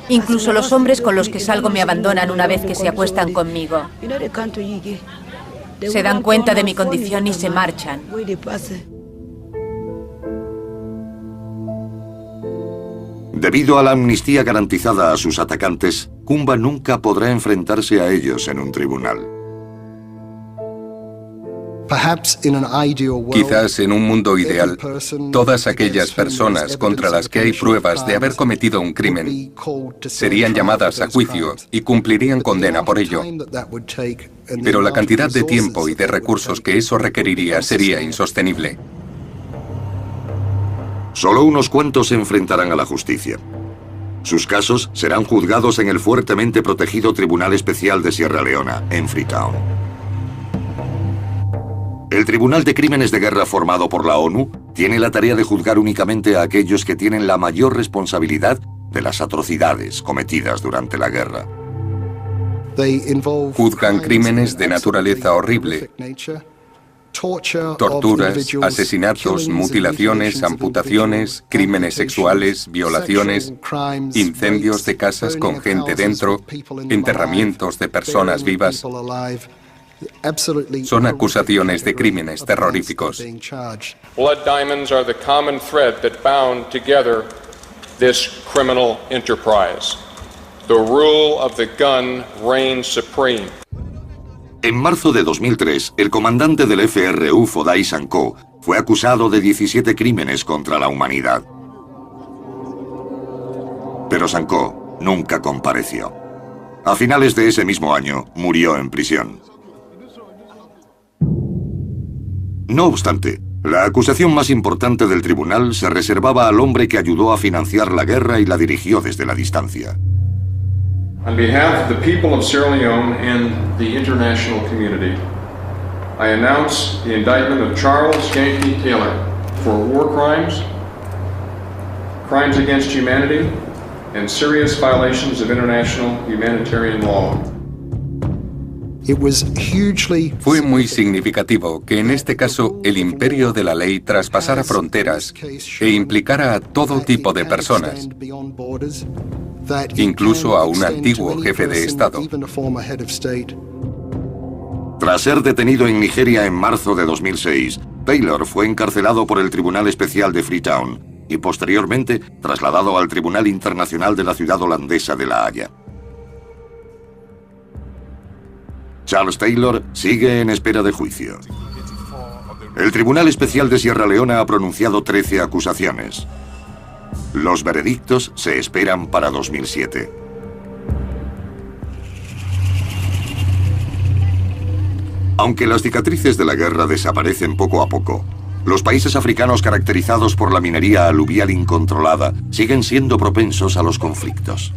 Incluso los hombres con los que salgo me abandonan una vez que se acuestan conmigo. Se dan cuenta de mi condición y se marchan. Debido a la amnistía garantizada a sus atacantes, Kumba nunca podrá enfrentarse a ellos en un tribunal. Quizás en un mundo ideal, todas aquellas personas contra las que hay pruebas de haber cometido un crimen serían llamadas a juicio y cumplirían condena por ello. Pero la cantidad de tiempo y de recursos que eso requeriría sería insostenible. Solo unos cuantos se enfrentarán a la justicia. Sus casos serán juzgados en el fuertemente protegido Tribunal Especial de Sierra Leona, en Freetown. El Tribunal de Crímenes de Guerra formado por la ONU tiene la tarea de juzgar únicamente a aquellos que tienen la mayor responsabilidad de las atrocidades cometidas durante la guerra. Juzgan crímenes de naturaleza horrible, torturas, asesinatos, mutilaciones, amputaciones, crímenes sexuales, violaciones, incendios de casas con gente dentro, enterramientos de personas vivas. Son acusaciones de crímenes terroríficos. Blood diamonds are the common thread that bound together this criminal enterprise. The rule of the gun reigns supreme. En marzo de 2003, el comandante del FRU, Foday Sankoh, fue acusado de 17 crímenes contra la humanidad. Pero Sankoh nunca compareció. A finales de ese mismo año, murió en prisión. No obstante, la acusación más importante del tribunal se reservaba al hombre que ayudó a financiar la guerra y la dirigió desde la distancia. On behalf of the people of Sierra Leone and the international community, I announce the indictment of Charles Yankee Taylor for war crimes, crimes against humanity, and serious violations of international humanitarian law. Fue muy significativo que en este caso el imperio de la ley traspasara fronteras e implicara a todo tipo de personas, incluso a un antiguo jefe de Estado. Tras ser detenido en Nigeria en marzo de 2006, Taylor fue encarcelado por el Tribunal Especial de Freetown y posteriormente trasladado al Tribunal Internacional de la ciudad holandesa de La Haya. Charles Taylor sigue en espera de juicio. El Tribunal Especial de Sierra Leona ha pronunciado 13 acusaciones. Los veredictos se esperan para 2007. Aunque las cicatrices de la guerra desaparecen poco a poco, los países africanos caracterizados por la minería aluvial incontrolada siguen siendo propensos a los conflictos.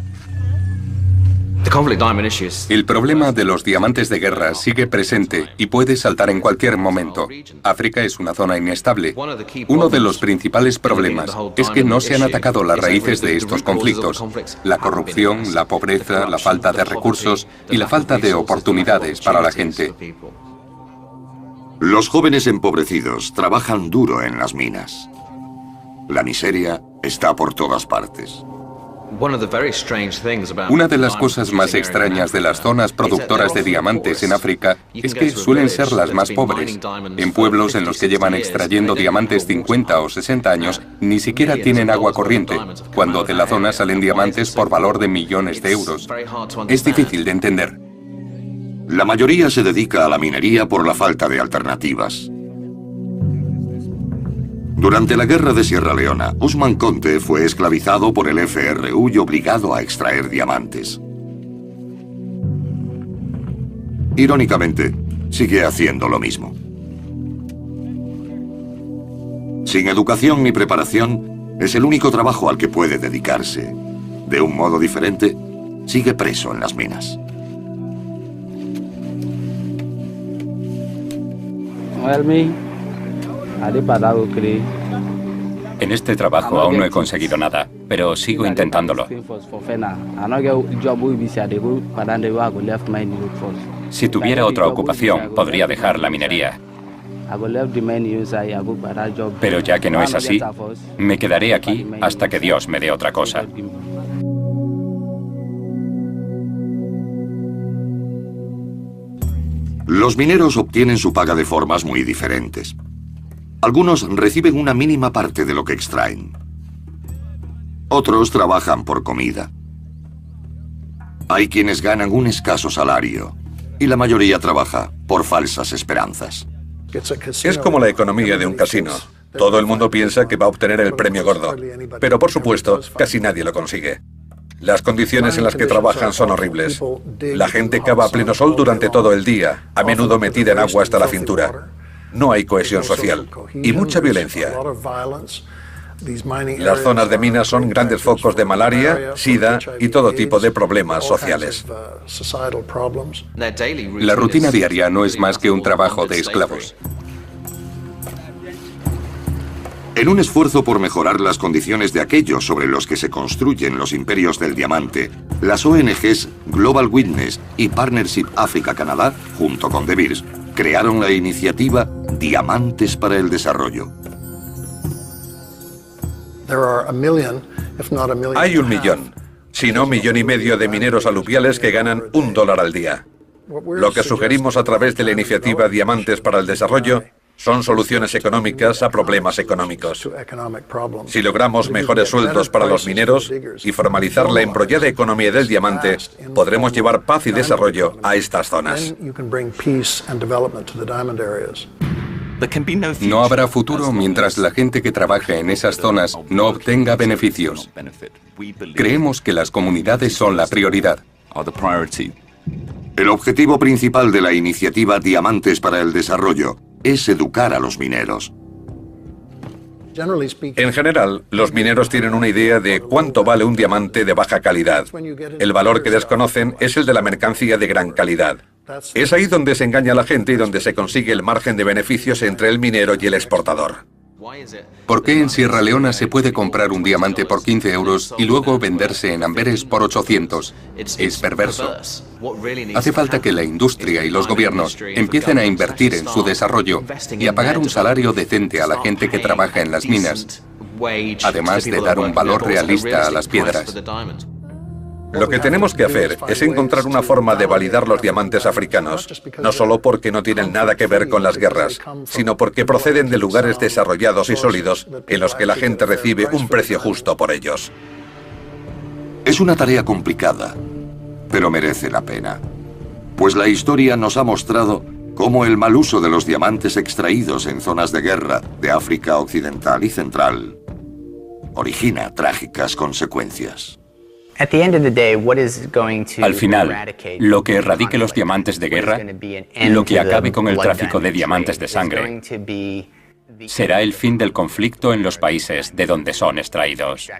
El problema de los diamantes de guerra sigue presente y puede saltar en cualquier momento. África es una zona inestable. Uno de los principales problemas es que no se han atacado las raíces de estos conflictos: la corrupción, la pobreza, la falta de recursos y la falta de oportunidades para la gente. Los jóvenes empobrecidos trabajan duro en las minas. La miseria está por todas partes. Una de las cosas más extrañas de las zonas productoras de diamantes en África es que suelen ser las más pobres. En pueblos en los que llevan extrayendo diamantes 50 o 60 años, ni siquiera tienen agua corriente, cuando de la zona salen diamantes por valor de millones de euros. Es difícil de entender. La mayoría se dedica a la minería por la falta de alternativas. Durante la guerra de Sierra Leona, Usman Conte fue esclavizado por el FRU y obligado a extraer diamantes. Irónicamente, sigue haciendo lo mismo. Sin educación ni preparación, es el único trabajo al que puede dedicarse. De un modo diferente, sigue preso en las minas. En este trabajo aún no he conseguido nada, pero sigo intentándolo. Si tuviera otra ocupación, podría dejar la minería. Pero ya que no es así, me quedaré aquí hasta que Dios me dé otra cosa. Los mineros obtienen su paga de formas muy diferentes. Algunos reciben una mínima parte de lo que extraen. Otros trabajan por comida. Hay quienes ganan un escaso salario y la mayoría trabaja por falsas esperanzas. Es como la economía de un casino. Todo el mundo piensa que va a obtener el premio gordo, pero por supuesto, casi nadie lo consigue. Las condiciones en las que trabajan son horribles. La gente cava a pleno sol durante todo el día, a menudo metida en agua hasta la cintura. No hay cohesión social y mucha violencia. Las zonas de minas son grandes focos de malaria, sida y todo tipo de problemas sociales. La rutina diaria no es más que un trabajo de esclavos. En un esfuerzo por mejorar las condiciones de aquellos sobre los que se construyen los imperios del diamante, las ONGs Global Witness y Partnership África-Canadá, junto con De Beers, crearon la iniciativa Diamantes para el Desarrollo. Hay 1 millón, si no 1,5 millones de mineros aluviales que ganan $1 al día. Lo que sugerimos a través de la iniciativa Diamantes para el Desarrollo son soluciones económicas a problemas económicos. Si logramos mejores sueldos para los mineros y formalizar la embrollada economía del diamante, podremos llevar paz y desarrollo a estas zonas. No habrá futuro mientras la gente que trabaje en esas zonas no obtenga beneficios. Creemos que las comunidades son la prioridad. El objetivo principal de la iniciativa Diamantes para el Desarrollo es educar a los mineros. En general, los mineros tienen una idea de cuánto vale un diamante de baja calidad. El valor que desconocen es el de la mercancía de gran calidad. Es ahí donde se engaña a la gente y donde se consigue el margen de beneficios entre el minero y el exportador. ¿Por qué en Sierra Leona se puede comprar un diamante por 15 euros y luego venderse en Amberes por 800? Es perverso. Hace falta que la industria y los gobiernos empiecen a invertir en su desarrollo y a pagar un salario decente a la gente que trabaja en las minas, además de dar un valor realista a las piedras. Lo que tenemos que hacer es encontrar una forma de validar los diamantes africanos, no solo porque no tienen nada que ver con las guerras, sino porque proceden de lugares desarrollados y sólidos en los que la gente recibe un precio justo por ellos. Es una tarea complicada, pero merece la pena, pues la historia nos ha mostrado cómo el mal uso de los diamantes extraídos en zonas de guerra de África Occidental y Central origina trágicas consecuencias. Al final, lo que erradique los diamantes de guerra, lo que acabe con el tráfico de diamantes de sangre, será el fin del conflicto en los países de donde son extraídos.